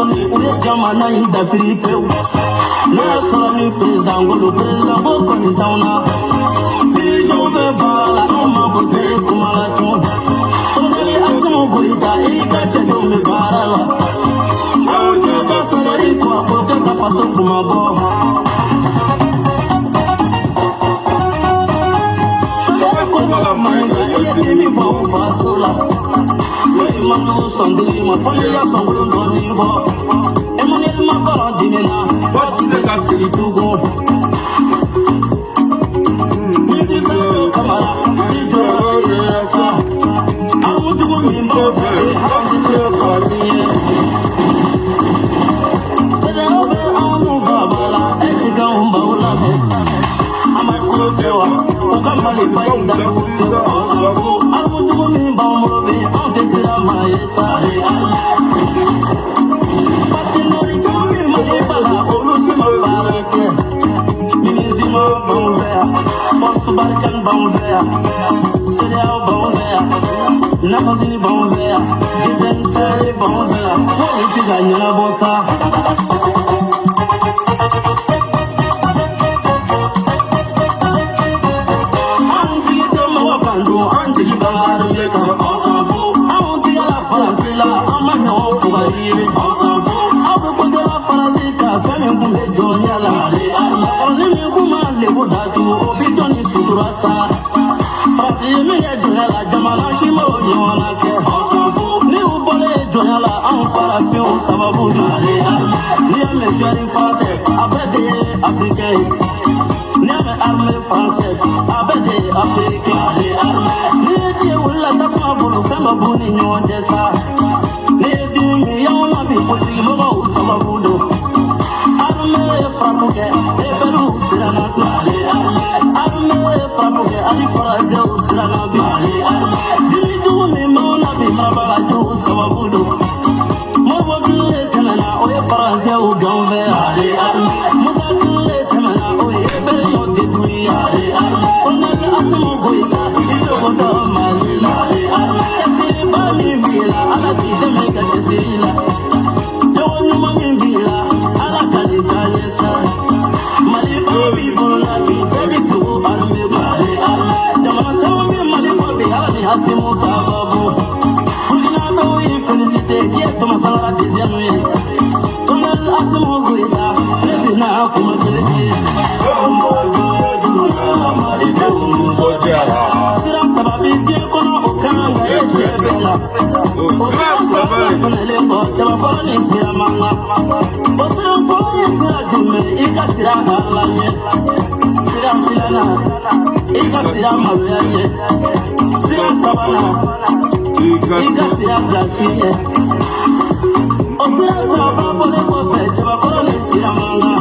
Sony, we Jamana in the Philippines. No Sony président, le président Bokoni Tauna. Bijo Bebala, no Mabote Kumalaton. Only Asmo Goita, Ika Chedome Barala. Aunque Casalari, Quapote Capaso Kumabo. Ele me bom faço lá. Ele mandou sangre, uma folha sangro do nível. Emmanuel Macron de mena, pode ser que se tudo. Me diz o camarada, me diz essa. Há muito comigo, errado se eu fazia. Se der ver a um babala, é que um baula a mais fodeu, o camale vai dar fudeu. Há muito comigo, vamos ver, antes de amar essa Patinari, chame, malibala, olusima barake. Minizima, vamos ver. Forço barcan, vamos ver. Cereal, vamos ver. Nafazini, vamos ver. Gisele, série, vamos ver. Foi ganha na bolsa. Anti Balar Meka, on fout. Anti la Farasila, Amano Fouari, on s'en fout. Abu de la Farasita, Femme Boumé Jonyala, les armes. On est Bouma, les Boudatu, Obitoni Suturasa. Fasime Jonyala, Jamala Shimo, Yonake, on s'en fout. Ni Ubole Jonyala, en Farafio, Sababouna, les armes. Ni à mes chéris français, Abede africains. Niame armée française, abede africain, les armées. Ni wula tasuma bulu fema buni nyonje sa. Ni dimi ya wala bi politique mogo sababu do. Armée frappouke, ebelu sirana sa, les armées. Armée frappouke, ali forazé sirana bi, les armées. Dimi dumi mauna bi mabara jo sababu do. Mobo bile temena oye forazé ou gambe, les armées. Mobo bile temena oye ebelu de dunia, les armées. On a le asmo goita, il faut dans malila, les armées. Chasiri bani bila, ala di demega chasirila. Yo nyuma mbila, ala kali kanyesa. Mali babi bola bi, baby tu arme bali arme. Jamana chami mali babi, ala ni hasimu sababu. Kulina bawi felicite, kieto masala dizianuye. On a le asmo goita, baby na kumakeleki. Oh my God. Sira sababi tie kono okanga echebela. Sira sababi lembo chama foni sira manga. Osira foni sira jume ika sira alanye. Sira filana ika sira mawanye. Sira sabana ika sira gashiye. Osira sababu lembo chama foni sira manga.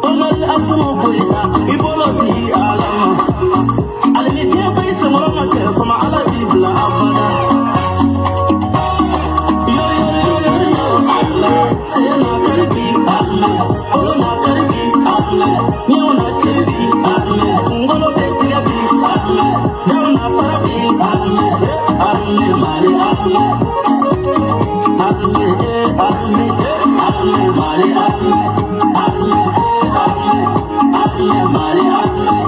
Onel asumu kuita ibolo di alama. Alimi tie bai samoro mate fama ala di bla abada. Yo Allah, sena karbi Allah, olona karbi Allah, miona chebi Allah, ngolo betiga bi Allah, dauna farabi Allah, Allah mali Allah, Allah Allah mali Allah, Allah Allah mali Allah.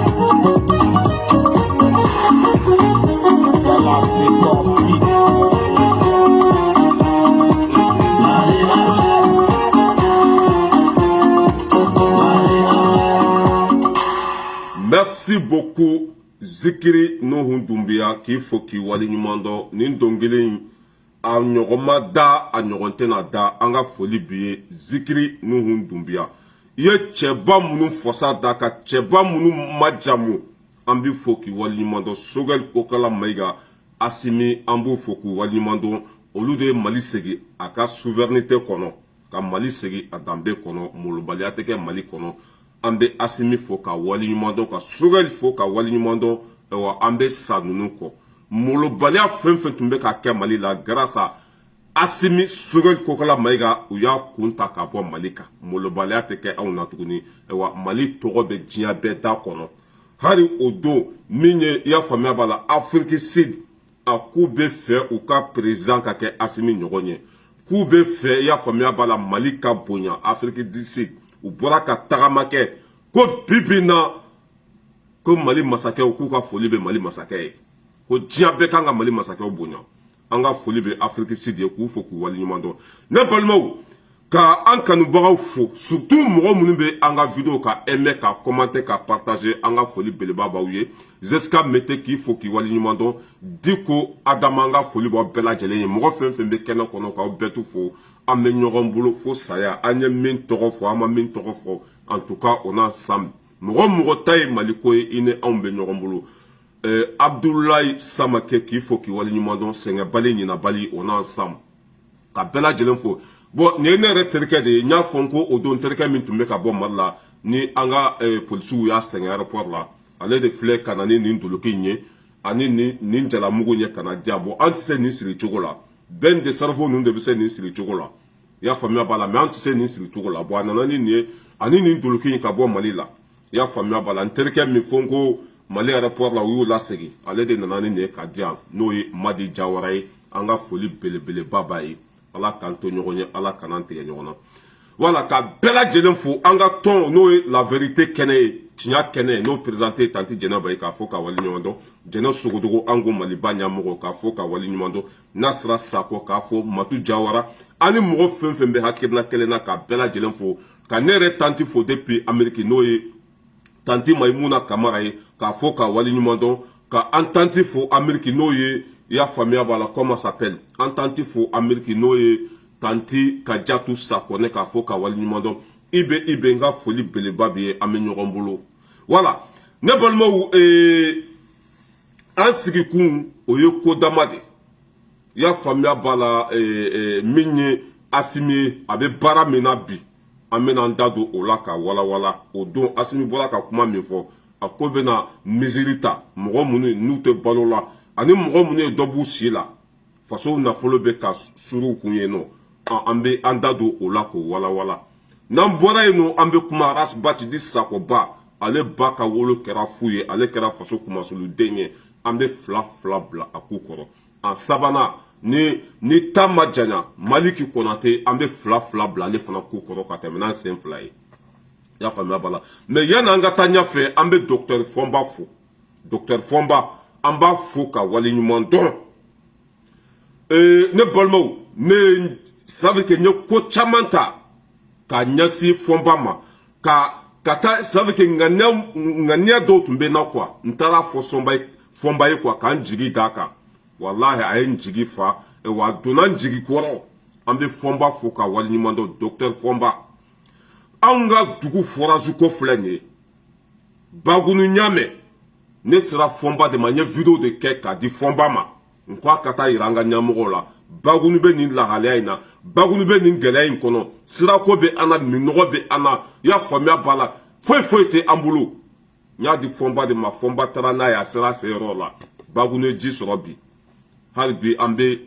Merci beaucoup Zikiri Nuhun Doumbia qui faut qu'il wali nyumando nin dongele a nyogoma da a nyogontena da anga foli biye Zikiri Nuhun Doumbia ye cheba munu fosa da ka cheba munu majamu ambi faut qu'il wali nyumando sogel kokala maiga asimi ambu faut qu'il wali nyumando olu de Mali segi aka souveraineté kono ka Mali segi a dambe kono molobaliya teke Mali kono ambe asimi fo ka wali nyumando ka sogel fo ka wali nyumando ewa ambe sanunu ko molobaliya fenfen tumbe ka ke Mali la grâce à asimi sogel kokala maiga uya kunta ka bo Mali ka molobaliya teke awna tuguni ewa Mali togo be diya be da kono hari odo minye ya famia bala Afrique Sud a ku be fe u ka président ka ke asimi nyogonye k'u bɛ fɛ i y'a faamuya b'a la Mali ka bonya Afrique du Sud u bɔra ka tagama kɛ ko bibi na ko Mali masakɛw k'u ka foli bɛ Mali masakɛ ye ko diɲɛ bɛɛ kan ka Mali masakɛw bonya an ka foli bɛ Afrique Sud ye k'u fo k'u waleɲuman dɔn ne balimaw ka an kanubagaw fo surtout mɔgɔ minnu bɛ an ka vidéo ka aimer ka commenter ka partager an ka foli belebeleba b'aw ye Zeska Mete k'i fo k'i waleɲuman dɔn Diko Adama an ka foli b'aw bɛɛ lajɛlen ye mɔgɔ fɛn fɛn bɛ kɛnɛ kɔnɔ k'aw bɛɛ tu fo an bɛ ɲɔgɔn bolo fo saya an ye min tɔgɔ fɔ an ma min tɔgɔ fɔ en tout cas on ensemble mɔgɔ mɔgɔ ta ye Mali ko ye i ni anw bɛ ɲɔgɔn bolo Abdoulaye Samake k'i fo k'i waleɲuman dɔn sɛgɛnbali ɲinabali on ensemble ka bɛɛ lajɛlen fo bon nin ye ne yɛrɛ terikɛ de ye n y'a fɔ ko o don terikɛ min tun bɛ ka bɔ Mali la ni an ka polisiw y'a sɛgɛn aéroport la ale de filɛ ka na ni nin doloki in ye ani nin jalamugu ye ka na di yan bon an tɛ se nin siri cogo la bɛn de cerveau ninnu de bɛ se nin siri cogo la i y'a faamuya b'a la mais an tɛ se nin siri cogo la bon a nana ni nin ye ani nin doloki in ka bɔ Mali la i y'a faamuya b'a la n terikɛ min fɔ ko Mali aéroport la u y'u lasegin ale de nana ni nin ye ka di yan n'o ye Madi Jawara ye an ka foli belebeleba b'a ye ala k'an to ɲɔgɔn ye ala kan'an tigɛ ɲɔgɔn na voilà ka bɛɛ lajɛlen fo an ka tɔn n'o ye la vérité kɛnɛ ye tiɲɛ kɛnɛ n'o présenté tanti Jɛnɛba ye k'a fɔ ka waleɲuman dɔn Jɛnɛ Sogodogo an ko Maliba ɲɛmɔgɔ k'a fɔ ka waleɲuman dɔn Nasira Sako k'a fɔ Matu Jawara ani mɔgɔ fɛn fɛn bɛ hakilina kelen na ka bɛɛ lajɛlen fo ka ne yɛrɛ tanti fo depuis Amérique n'o ye tanti Maïmouna Kamara ye k'a fɔ ka waleɲuman dɔn ka an tanti fo Amérique n'o ye i y'a faamuya b'a la comment s'appelle an tanti fo Amérique n'o ye tanti Kajatu Sakone k'a fɔ ka waleɲuman dɔn i bɛ n ka foli belebeleba b'i ye an bɛ ɲɔgɔn bolo voilà ne balimaw an sigikun o ye ko dama de i y'a faamuya b'a la min ye Asimi ye a bɛ baara min na bi an bɛna an da don o la ka walawala o don Asimi bɔra ka kuma min fɔ a ko bɛna misiri ta mɔgɔ minnu n'u tɛ balo la ani mɔgɔ minnu ye dɔ b'u si la faso nafolo bɛ ka suru kun ye nɔ an bɛ an da don o la k'o walawala n'an bɔra yen nɔ an bɛ kuma Rasbatidi Sakoba ale ba ka wolo kɛra fu ye ale kɛra faso kumasoluden ye an bɛ fila bila a ku kɔrɔ en sabanan ni ta ma janya Maliki Konate an bɛ fila bila ale fana ku kɔrɔ ka tɛmɛ n'an sen fila ye i y'a faamuya b'a la mais yanni an ka taa ɲɛfɛ an bɛ docteur Fɔnba fo docteur Fɔnba an b'a fo ka waleɲuman dɔn ne balimaw ça veut dire que n ye ko caman ta ka ɲɛsin Fɔnba ma ka taa ça veut dire que ŋaniya dɔw tun bɛ n na quoi n taara fɔ Fɔnba ye quoi k'an jigi d'a kan walahi a ye n jigi fa wa a donna n jigi kɔrɔ an bɛ Fɔnba fo ka waleɲuman dɔn docteur Fɔnba anw ka dugu forage ko filɛ nin ye Bagunu Ɲamɛ ne sera Fɔnba de ma n ye vidéo de kɛ k'a di Fɔnba ma n ko a ka taa yira an ka ɲɛmɔgɔw la Bagunu bɛ nin lahalaya in na Bagunu bɛ nin gɛlɛya in kɔnɔ sirako bɛ an na minɔgɔ bɛ an na i y'a faamuya b'a la foyi tɛ an bolo n y'a di Fɔnba de ma Fɔnba taara n'a ye a sera a se yɔrɔ la Bagunu ye ji sɔrɔ bi hali bi an bɛ i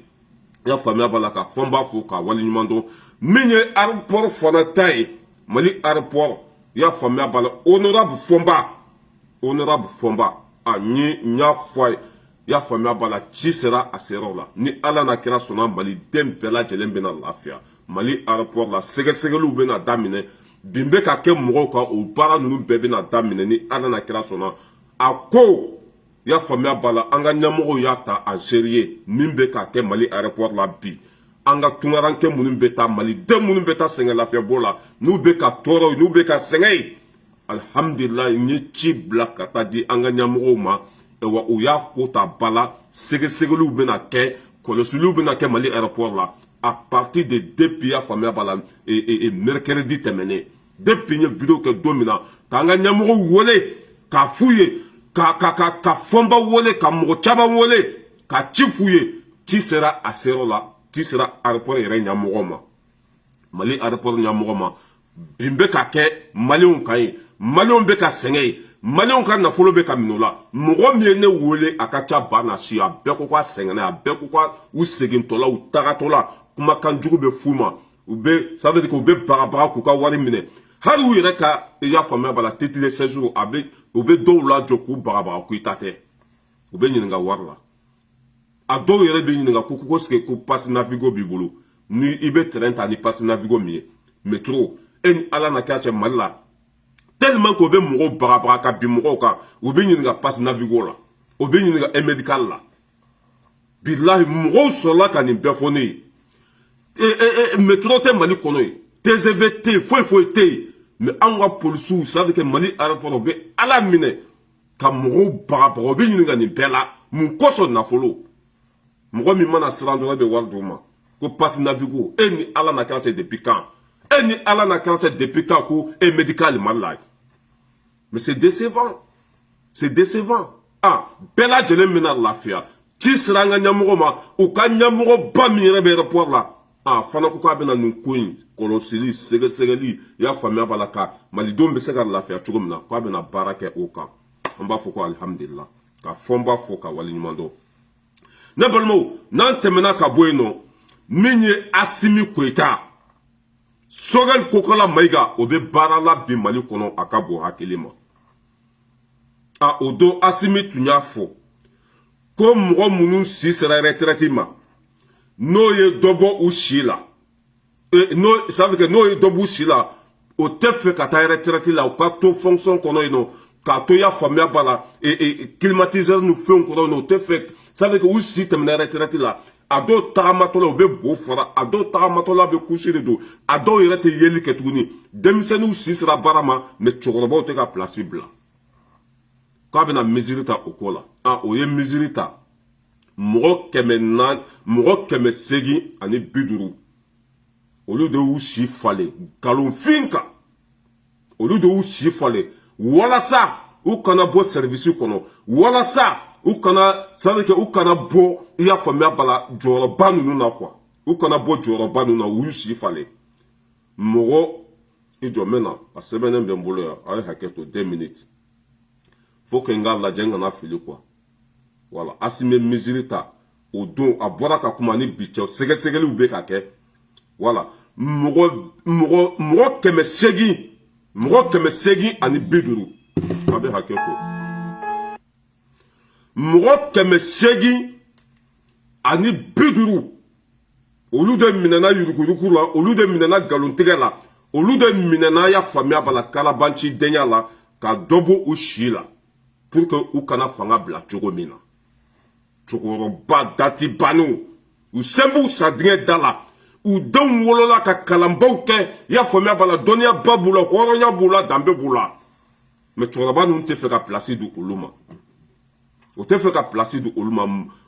y'a faamuya b'a la ka Fɔnba fo ka waleɲuman dɔn min ye aéroport fana ta ye Mali aéroport i y'a faamuya b'a la honorable Fɔnba n y'a fɔ a ye i y'a faamuya b'a la ci sera a seyɔrɔ la ni ala n'a kɛra sɔnna Maliden bɛɛ lajɛlen bɛna lafiya Mali aéroport la sɛgɛsɛgɛliw bɛna daminɛ bin bɛ ka kɛ mɔgɔw kan o baara ninnu bɛɛ bɛna daminɛ ni ala n'a kɛra sɔnna a ko i y'a faamuya b'a la an ka ɲɛmɔgɔw y'a ta en sérieux min bɛ ka kɛ Mali aéroport la bi an ka tungaranke minnu bɛ taa Maliden minnu bɛ taa sɛgɛn lafiɲɛbɔ la n'u bɛ ka tɔɔrɔ n'u bɛ ka sɛgɛn ye alhamdulilayi n ye ci bila ka taa di an ka ɲɛmɔgɔw ma wa u y'a ko ta ba la sɛgɛsɛgɛliw bɛna kɛ kɔlɔsiliw bɛna kɛ Mali aéroport la à partir de depuis y'a faamuya b'a la mercredi tɛmɛnen depuis n ye vidéo kɛ don min na k'an ka ɲɛmɔgɔw wele k'a f'u ye ka Fɔnba wele ka mɔgɔ caman wele ka ci f'u ye ci sera a seyɔrɔ la ci sera aéroport yɛrɛ ɲɛmɔgɔ ma Mali aéroport ɲɛmɔgɔ ma bin bɛ ka kɛ maliyɛnw kan ye maliyɛnw bɛ ka sɛgɛn ye maliyɛnw ka nafolo bɛ ka minɛ o la mɔgɔ min ye ne wele a ka ca ba na si a bɛɛ ko k'a sɛgɛnna a bɛɛ ko ka u segintɔ la u tagatɔ la kumakan jugu bɛ f'u ma u bɛ ça veut dire que u bɛ bagabaga k'u ka wari minɛ hali u yɛrɛ ka i y'a faamuya b'a la titre de séjour u bɛ dɔw lajɔ k'u bagabaga k'u ta tɛ u bɛ ɲininka wari la a dɔw yɛrɛ bɛ ɲininka ko est-ce que ko passe Navigo b'i bolo ni ibe terrain ta ni passe navigo mi métro en ala na kache malla tellement ko be mo bara ka bi mo ka o be ni ga passe navigo la o be ni ga medical la billahi mo so la ka ni be foni métro te mali kono TZVT faut mais anga police ça veut que mali aéroport be ala mine ka mo bara o be ni ga ni bela mu koso na folo mo mi mana srandora be walduma ko passe navigo eni ala na carte depuis quand eni ala na carte depuis quand ko et médical malade mais c'est décevant ah bela jele mena lafia ti sranga nyamugo ma o ka nyamugo ba mi rebe rapport la ah fana ko ka bena nun koyin kolosili segeli ya famia balaka mali dombe se ka lafia tugumna ko bena baraka o ka on ba foko alhamdulillah ka fomba foka wali nyumando ne balmo nan temena ka boyno minye Assimi Goïta Sogel Kokola Maiga obe barala bi mali kono akabo hakilima a odo Assimi tunyafo ko mgo munu si sera retraité ma no ye dobo ushila no ça veut que no ye dobo ushila o tefe kata retraité la o ka to fonction kono ino ka to ya famia bala et climatiseur nous fait kono no tefe ça veut que ushi temena retraité la ado taramatola obe bo fora ado taramatola be coucher de do ado irete yeli ketuni demisenu sisra barama me chogorobo te ka place bla ka bena mizirita okola oye mizirita mo keme segi ani biduru olu de ushi fale galon finka olu de ushi fale wala sa u kana bo service kono wala sa u kana ça veut que u kana bo ya famia bala joro banu na quoi u kana bo joro banu na u shi fale mogo ijo mena a sebenen be mbolo ya ay haketo 2 minutes faut que ngal la jenga na fili quoi voilà Assimi mizirita o don abora ka kuma ni bicho segeli ube ka ke voilà mogo keme segi ani biduru abe haketo mogo keme segi ani biduru olu de minana yurukuruku la olu de minana galontigɛ la olu de minana ya famia bala kalabanci denya la ka dobo u shi la pour que u kana fanga bila cogo min na cogoroba dati banu u sembu sadingɛ da la u denw wolola ka kalanbaw kɛ ya famia bala dɔnniya ba b'u la hɔrɔnya b'u la danbe b'u la mais cɛkɔrɔba ninnu tɛ fɛ ka place di olu ma o tɛ fɛ ka place di olu ma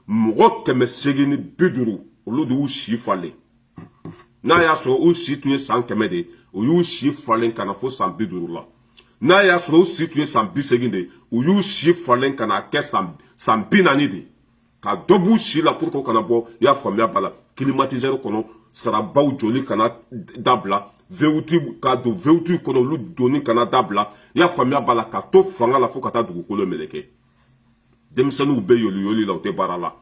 mɔgɔ 850 olu de y'u si falen n'a y'a sɔrɔ u si tun ye san 100 de u y'u si falen ka na fo san 50 la n'a y'a sɔrɔ u si tun ye san 80 de u y'u si falen ka na kɛ san 40 de ka dɔ b'u si la pour que u kana bɔ i y'a faamuya b'a la climatiseur kɔnɔ sarabaw joli kana dabila V8 ka don V8 kɔnɔ olu doni kana dabila i y'a faamuya b'a la ka to fanga la fo ka taa dugukolo meleke denmisɛnninw bɛ yoli la u tɛ baara la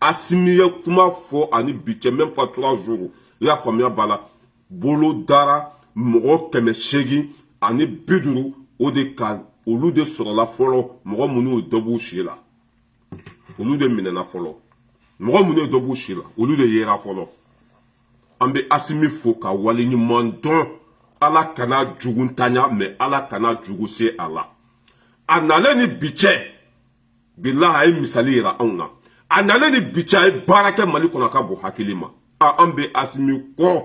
Assimi ye kuma fɔ ani bi cɛ même pas 3 jours i y'a faamuya b'a la bolo dara mɔgɔ 850 ani 50 o de ka olu de sɔrɔla fɔlɔ mɔgɔ minnu ye dɔ b'u si la olu de minɛna fɔlɔ mɔgɔ minnu ye dɔ b'u si la olu de yera fɔlɔ an bɛ Assimi fo ka waleɲuman dɔn ala kana jugu ntanya mais ala kana jugu se a la a nalen ni bi cɛ bilahi a ye misali yira anw na a nalen ni bi cɛ a ye baara kɛ mali kɔnɔ ka bon hakili ma an bɛ Assimi kɔ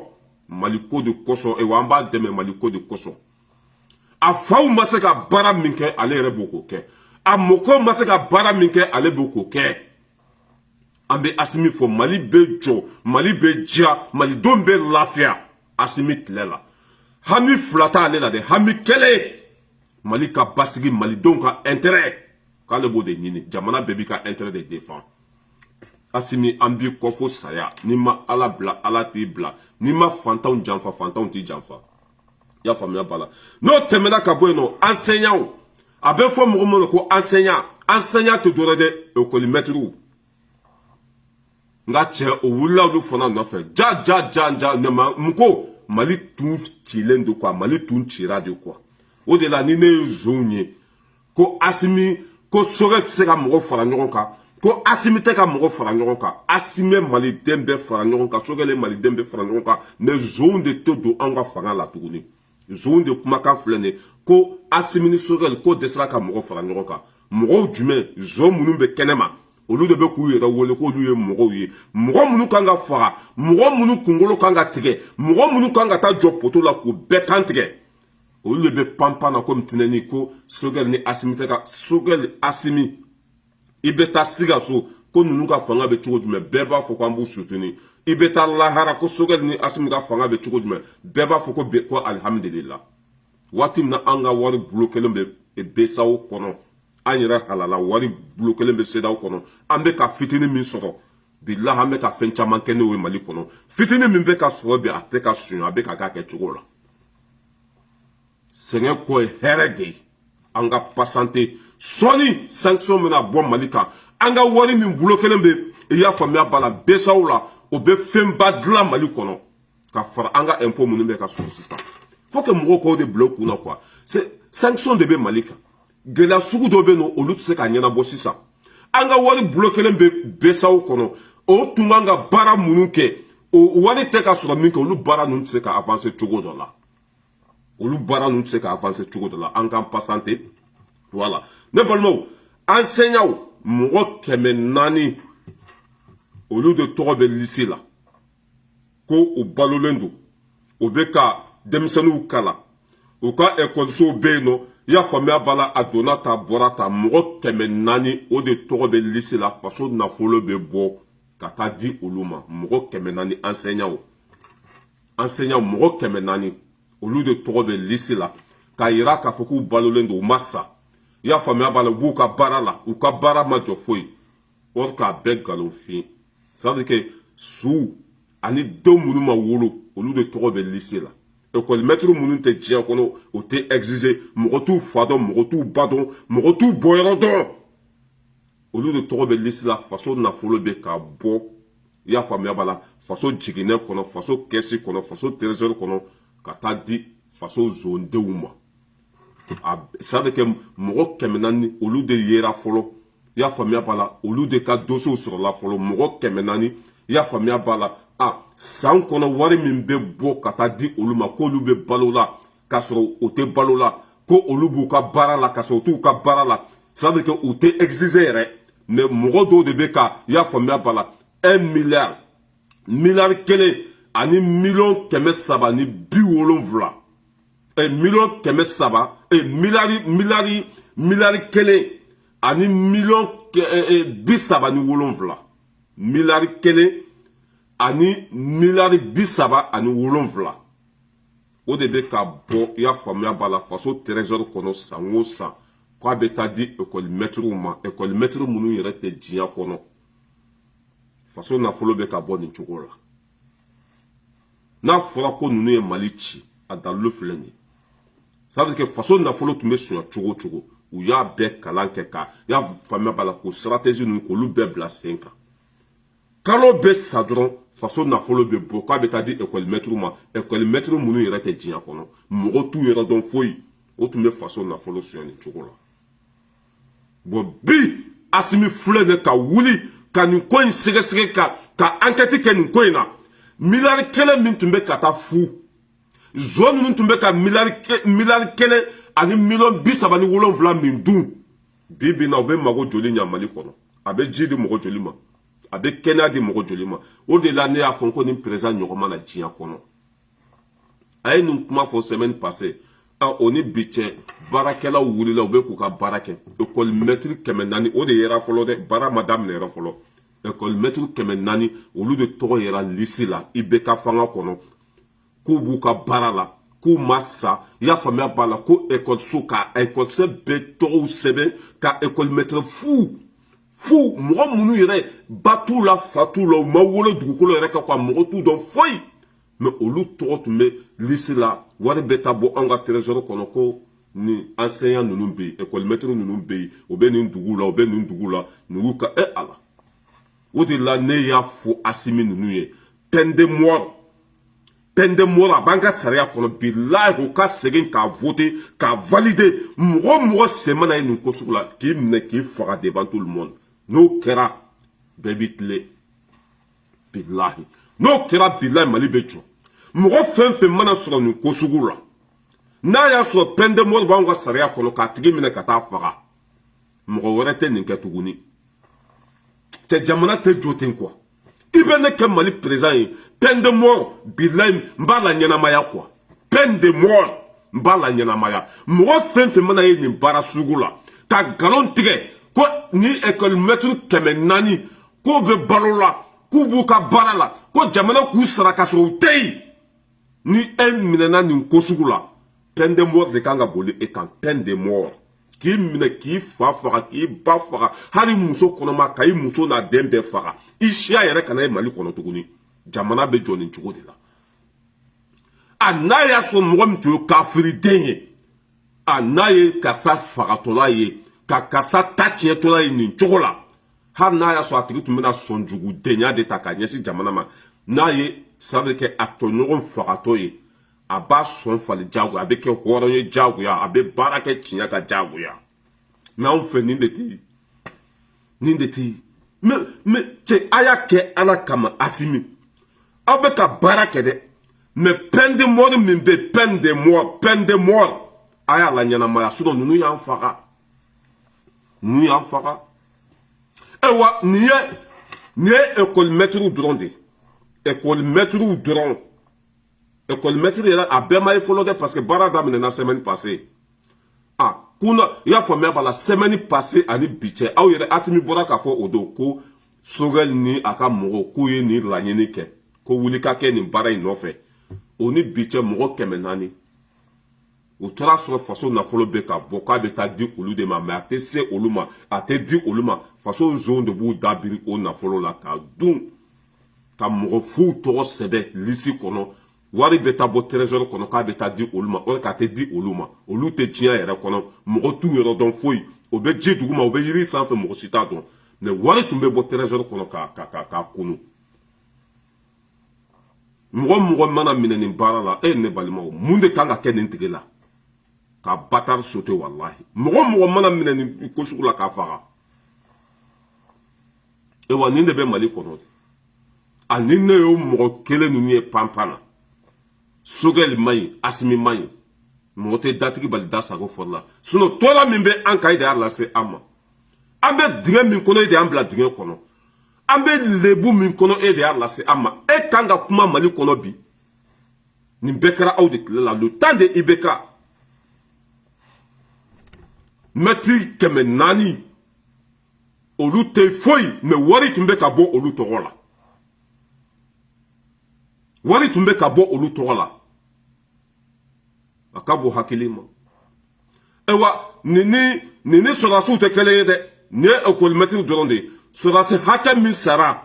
mali ko de kosɔn wa an b'a dɛmɛ mali ko de kosɔn a faw ma se ka baara min kɛ ale yɛrɛ b'o k'o kɛ a mɔkɛw ma se ka baara min kɛ ale b'o k'o kɛ an bɛ Assimi fɔ mali bɛ jɔ mali bɛ diya malidenw bɛ lafiya Assimi tile la hami fila t'ale la dɛ hami kelen mali ka basigi malidenw ka intérêt k'ale b'o de ɲini jamana bɛɛ b'i ka intérêt de défend Assimi an b'i kɔ fo saya n'i ma ala bila ala t'i bila n'i ma fantanw janfa fantanw t'i janfa i y'a faamuya b'a la n'o tɛmɛna ka bɔ yen nɔ enseignant a bɛ fɔ mɔgɔ minnu ko enseignant tɛ dɔwɛrɛ dɛ écolimètres nka cɛ o wulila olu fana nɔfɛ ja mun ko mali tun cilen do quoi mali tun cira de quoi o de la ni ne ye zonw ye ko Assimi ko Sogɛl tɛ se ka mɔgɔ fara ɲɔgɔn kan ko Assimi tɛ ka mɔgɔ fara ɲɔgɔn kan Assimi maliden bɛɛ fara ɲɔgɔn kan Sogɛl maliden bɛɛ fara ɲɔgɔn kan mais zonw de tɛ don an ka fanga la tuguni zonw de kumakan filɛ nin ye ko Assimi ni Sogɛl ko dɛsɛra ka mɔgɔ fara ɲɔgɔn kan mɔgɔw jumɛn zon minnu bɛ kɛnɛma olu de bɛ k'u yɛrɛ wele k'olu ye mɔgɔw ye mɔgɔ minnu kan ka faga mɔgɔ minnu kunkolo kan ka tigɛ mɔgɔ minnu kan ka taa jɔ poto la k'u bɛɛ kan tigɛ olu de bɛ panpan na komi tinɛni ko Sogɛl ni Assimi tɛ ka Sogɛl Assimi i bɛ taa Sikaso ko ninnu ka fanga bɛ cogo jumɛn bɛɛ b'a fɔ k'an b'u soutenir i bɛ taa Lahara ko Sogɛl ni Assimi ka fanga bɛ cogo jumɛn bɛɛ b'a fɔ ko alhamdulillah waati min na an ka wari bulo kelen bɛ BCEAO kɔnɔ an yɛrɛ halala wari bulo kelen bɛ CEDEAO kɔnɔ an bɛ ka fitinin min sɔrɔ bilahi an bɛ ka fɛn caman kɛ n'o ye Mali kɔnɔ fitinin min bɛ ka sɔrɔ bi a tɛ ka suɲɛ a bɛ ka k'a kɛcogo la sɛgɛn ko ye hɛrɛ de ye an ka pasante sɔɔni sanction bɛna bɔ Mali kan an ka wari min bulo kelen bɛ i y'a faamuya b'a la BCEAO la o bɛ fɛnba dilan Mali kɔnɔ ka fara an ka impôt minnu bɛ ka sɔrɔ sisan faut que mɔgɔw k'o de bila u kunna quoi sanction de bɛ Mali kan gɛlɛya sugu dɔ bɛ yen nɔ olu tɛ se ka ɲɛnabɔ sisan an ka wari bulo kelen bɛ BCEAO kɔnɔ o tun kan ka baara minnu kɛ o wari tɛ ka sɔrɔ min kɛ olu baara ninnu tɛ se ka avancer cogo dɔ la olu baara ninnu tɛ se ka avancer cogo dɔ la an k'an pasante voilà ne balimaw enseignants mɔgɔ 400 olu de tɔgɔ bɛ lycée la ko u balolen don u bɛ ka denmisɛnninw kalan u ka ekɔlisow bɛ yen nɔ i y'a faamuya b'a la a donna ta bɔra ta mɔgɔ 400 o de tɔgɔ bɛ lycée la faso nafolo bɛ bɔ ka taa di olu ma mɔgɔ 400 enseignants mɔgɔ 400 olu de tɔgɔ bɛ lycée la k'a yira k'a fɔ k'u balolen don u ma sa i y'a faamuya b'a la u b'u ka baara la u ka baara ma jɔ foyi or k'a bɛɛ nkalonfin ça veut dire que su ani denw minnu ma wolo olu de tɔgɔ bɛ lycée la école-maître minnu tɛ diɲɛ kɔnɔ o tɛ exiger mɔgɔ t'u fa dɔn mɔgɔ t'u ba dɔn mɔgɔ t'u bɔyɔrɔ dɔn olu de tɔgɔ bɛ lycée la faso nafolo bɛ ka bɔ i y'a faamuya b'a la faso jiginɛ kɔnɔ faso kɛsi kɔnɔ faso trésor kɔnɔ ka taa di faso zondenw ma ça veut dire que mɔgɔ 400 olu de yera fɔlɔ i y'a faamuya b'a la olu de ka dossier sɔrɔla fɔlɔ mɔgɔ 400 i y'a faamuya b'a la san kɔnɔ wari min bɛ bɔ ka taa di olu ma k'olu bɛ balo la k'a sɔrɔ u tɛ balo la ko olu b'u ka baara la k'a sɔrɔ u t'u ka baara la ça veut dire que u tɛ exiger yɛrɛ mais mɔgɔ dɔw de bɛ ka i y'a faamuya b'a la 1 milliard miliyari kelen ani miliyɔn 370 miliyɔn 300 miliyari kelen ani miliyɔn 370 miliyari kelen ani miliyari 370 o de bɛ ka bɔ i y'a faamuya b'a la faso trésor kɔnɔ san o san k'a bɛ taa di école-maîtres ma école-maîtres minnu yɛrɛ tɛ diɲɛ kɔnɔ faso nafolo bɛ ka bɔ nin cogo la n'a fɔra ko ninnu ye Mali ci a dalilu filɛ nin ye ça veut dire que faso nafolo tun bɛ suɲɛ cogo o cogo u y'a bɛɛ kalan kɛ ka i y'a faamuya b'a la ko stratégie ninnu k'olu bɛɛ bila sen kan kalo bɛ sa dɔrɔn faso nafolo bɛ bɔ k'a bɛ taa di école-maîtres ma école-maîtres minnu yɛrɛ tɛ diɲɛ kɔnɔ mɔgɔ t'u yɛrɛ dɔn foyi o tun bɛ faso nafolo suɲɛ nin cogo la bon bi Assimi filɛ de ka wuli ka nin ko in sɛgɛsɛgɛ ka enquête kɛ nin ko in na miliyari kelen min tun bɛ ka taa fu zon ninnu tun bɛ ka miliyari kelen ani miliyɔn 370 min dun bi bi na u bɛ mago joli ɲa Mali kɔnɔ a bɛ ji di mɔgɔ joli ma a bɛ kɛnɛya di mɔgɔ joli ma o de la ne y'a fɔ ko nin président ɲɔgɔn ma na diɲɛ kɔnɔ a ye nin kuma fɔ semaine passée o ni bi cɛ baarakɛlaw wulila u bɛ k'u ka baara kɛ école-maître 400 o de yera fɔlɔ dɛ baara ma daminɛ yɛrɛ fɔlɔ école-maître 400 olu de tɔgɔ yera lycée la IBK fanga kɔnɔ k'u b'u ka baara la k'u ma sa i y'a faamuya b'a la ko école-so ka école-so bɛɛ tɔgɔw sɛbɛn ka école-maître fu mɔgɔ minnu yɛrɛ ba t'u la fa t'u la u ma wolo dugukolo yɛrɛ kan quoi mɔgɔ t'u dɔn foyi mais olu tɔgɔ tun bɛ lycée la wari bɛ taa bɔ an ka trésor kɔnɔ ko ni enseignant ninnu bɛ yen école-maître ninnu bɛ yen u bɛ nin dugu la u bɛ nin dugu la ninnu ka ala o de la ne y'a fɔ Assimi ninnu ye peine de mort a b'an ka sariya kɔnɔ bilahi u ka segin k'a voter k'a valider mɔgɔ sen mana ye nin ko sugu la k'i minɛ k'i faga devant tout le monde n'o kɛra bɛɛ b'i tile bilahi n'o kɛra bilahi Mali bɛ jɔ mɔgɔ fɛn fɛn mana sɔrɔ nin ko sugu la n'a y'a sɔrɔ peine de mort b'anw ka sariya kɔnɔ k'a tigi minɛ ka taa faga mɔgɔ wɛrɛ tɛ nin kɛ tuguni cɛ jamana tɛ jɔ ten quoi i bɛ ne kɛ Mali président ye peine de mort bilahi n b'a la ɲɛnamaya quoi peine de mort n b'a la ɲɛnamaya mɔgɔ fɛn fɛn mana ye nin baara sugu la ka nkalon tigɛ ko ni école maître 400 k'o bɛ balo la k'u b'u ka baara la ko jamana k'u sara ka sɔrɔ u tɛ yen ni e minɛna nin ko sugu la peine de mort de kan ka boli e kan peine de mort k'i minɛ k'i fa faga k'i ba faga hali muso kɔnɔma ka i muso n'a den bɛɛ faga i siya yɛrɛ kana ye Mali kɔnɔ tuguni jamana bɛ jɔ nin cogo de la a n'a y'a sɔrɔ mɔgɔ min tun ye kafiriden ye a n'a ye karisa fagatɔla ye ka karisa ta tiɲɛtɔla ye nin cogo la hali n'a y'a sɔrɔ a tigi tun bɛna sɔn jugudenya de ta ka ɲɛsin jamana ma n'a ye sari kɛ a tɔɲɔgɔn fagatɔ ye a b'a sɔn fali jagoya a bɛ kɛ hɔrɔn ye jagoya a bɛ baara kɛ tiɲɛ ka jagoya mɛ anw fɛ nin de tɛ yen nin de tɛ yen mɛ cɛ a y'a kɛ ala kama Asimi aw bɛ ka baara kɛ dɛ mɛ peine de mort min bɛ peine de mort a y'a la ɲɛnamaya sinon ninnu y'an faga ninnu y'an faga ayiwa nin ye école maître dɔrɔn de ye école maître dɔrɔn école maître yɛrɛ a bɛɛ ma ye fɔlɔ dɛ parce que baara daminɛna semaine passée kunna i y'a faamuya b'a la semaine passée ani bi cɛ aw yɛrɛ Asimi bɔra k'a fɔ o don ko Sogɛl ni a ka mɔgɔw k'u ye nin laɲini kɛ ko wuli ka kɛ nin baara in nɔfɛ o ni bi cɛ mɔgɔ 400 o tora sɔrɔ faso nafolo bɛ ka bɔ k'a bɛ taa di olu de ma mɛ a tɛ se olu ma a tɛ di olu ma faso nson de b'u dabiri o nafolo la k'a dun ka mɔgɔ fuw tɔgɔ sɛbɛn lisi kɔnɔ wari bɛ taa bɔ trésor kɔnɔ k'a bɛ taa di olu ma o k'a tɛ di olu ma olu tɛ diɲɛ yɛrɛ kɔnɔ mɔgɔ t'u yɔrɔ dɔn foyi o bɛ ji duguma o bɛ yiri sanfɛ mɔgɔ si t'a dɔn mɛ wari tun bɛ bɔ trésor kɔnɔ k'a kunu mɔgɔ mana minɛ nin baara la e ne balimaw mun de kan ka kɛ nin tigi la ka batard sauter wallahi mɔgɔ mana minɛ nin ko sugu la k'a faga e wa nin de bɛ Mali kɔnɔ ani ne y'o mɔgɔ kelen ninnu ye panpan na Sogɛl man ɲi Asimi man ɲi mɔgɔ tɛ datigi bali da sago fɔli la sinon tɔɔrɔ min bɛ an kan e de y'a lase an ma an bɛ dingɛ min kɔnɔ e de y'an bila dingɛ kɔnɔ an bɛ lebu min kɔnɔ e de y'a lase an ma e kan ka kuma Mali kɔnɔ bi nin bɛɛ kɛra aw de tile la le temps de IBK mètre 400 olu tɛ foyi mɛ wari tun bɛ ka bɔ olu tɔgɔ la wari tun bɛ ka bɔ olu tɔgɔ la a ka bon hakili ma ayiwa nin ni sɔrɔdasiw tɛ kelen ye dɛ nin ye école maître dɔrɔn de ye sɔrɔdasi hakɛ min sara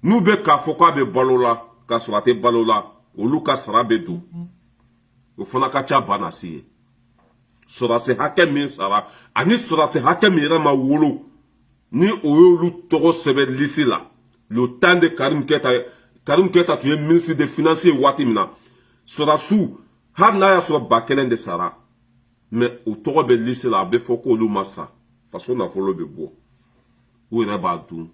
n'u bɛ k'a fɔ k'a bɛ balo la ka sɔrɔ a tɛ balo la olu ka sara bɛ don o fana ka ca banasi ye sɔrɔdasi hakɛ min sara ani sɔrɔdasi hakɛ min yɛrɛ ma wolo ni o y'olu tɔgɔ sɛbɛn lisi la le temps de Karim Keta tun ye ministre des finances waati min na sɔrɔdasiw hali n'a y'a sɔrɔ 1000 de sara mɛ o tɔgɔ bɛ lisi la a bɛ fɔ k'olu ma sa faso nafolo bɛ bɔ u yɛrɛ b'a dun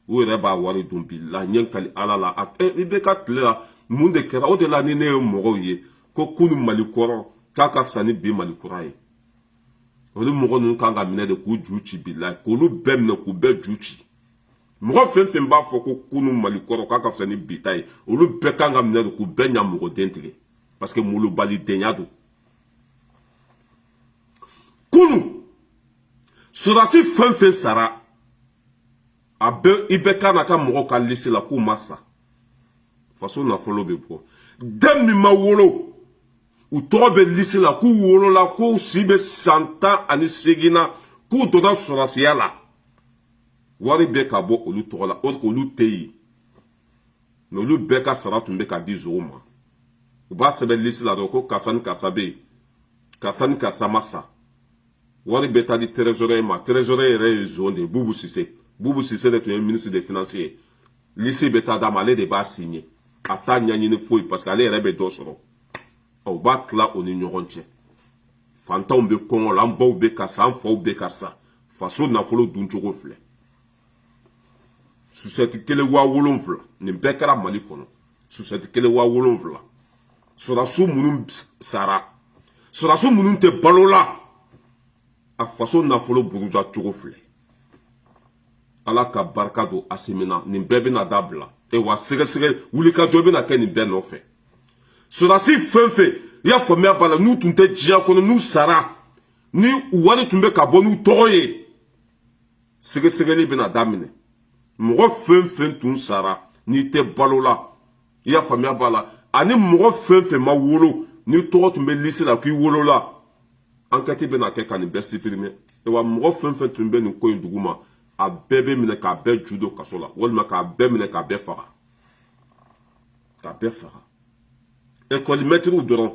u yɛrɛ b'a wari dun bi la ɲɛ kali ala la i bɛ ka tile la mun de kɛra o de la ni ne ye mɔgɔw ye ko kunu Mali kɔrɔ k'a ka fisa ni bi Mali kura ye olu mɔgɔ ninnu kan ka minɛ de k'u ju ci bi la k'olu bɛɛ minɛ k'u bɛɛ ju ci mɔgɔ fɛn fɛn b'a fɔ ko kunu Mali kɔrɔ k'a ka fisa ni bi ta ye olu bɛɛ kan ka minɛ de k'u bɛɛ ɲa mɔgɔ den tigɛ parce que molobalidenya don kunu sɔrɔdasi fɛn fɛn sara a bɛ IBK n'a ka mɔgɔw ka liste la k'u ma sa faso nafolo bɛ bɔ den min ma wolo u tɔgɔ bɛ liste la k'u wolola k'u si bɛ san 18 na k'u donna sɔrɔdasiya la wari bɛ ka bɔ olu tɔgɔ la olu tɛ yen mɛ olu bɛɛ ka sara tun bɛ ka di zow ma u b'a sɛbɛn liste la dɔrɔn ko karisa ni karisa bɛ yen karisa ni karisa ma sa wari bɛ taa di trésorier ma trésorier yɛrɛ ye zon de ye Boubou Cissé de tun ye ministre des finances ye liste bɛ taa d'a ma ale de b'a signé a t'a ɲɛɲini foyi parce que ale yɛrɛ bɛ dɔ sɔrɔ u b'a tila o ni ɲɔgɔn cɛ fantanw bɛ kɔngɔ la an baw bɛ ka sa an faw bɛ ka sa faso nafolo dun cogo filɛ susɛti kelen waa wolonfila nin bɛɛ kɛra mali kɔnɔ susɛti kelen waa wolonfila sɔrɔdasiw minnu sara sɔrɔdasiw minnu tɛ balo la a faso nafolo buruja cogo filɛ ala ka barika don Asimi na nin bɛɛ bɛna dabila wa sɛgɛsɛgɛ wulikajɔ bɛna kɛ nin bɛɛ nɔfɛ sɔrɔdasi fɛn fɛn i y'a faamuya b'a la n'u tun tɛ diɲɛ kɔnɔ n'u sara ni u wari tun bɛ ka bɔ n'u tɔgɔ ye sɛgɛsɛgɛli bɛna daminɛ mɔgɔ fɛn fɛn tun sara n'i tɛ balo la i y'a faamuya b'a la ani mɔgɔ fɛn fɛn ma wolo n'i tɔgɔ tun bɛ liste la k'i wolola enquête bɛna kɛ ka nin bɛɛ supprimer wa mɔgɔ fɛn fɛn tun bɛ nin ko in dugu ma a bɛɛ bɛ minɛ k'a bɛɛ ju don kaso la walima k'a bɛɛ minɛ k'a bɛɛ faga k'a bɛɛ faga école-maîtres dɔrɔn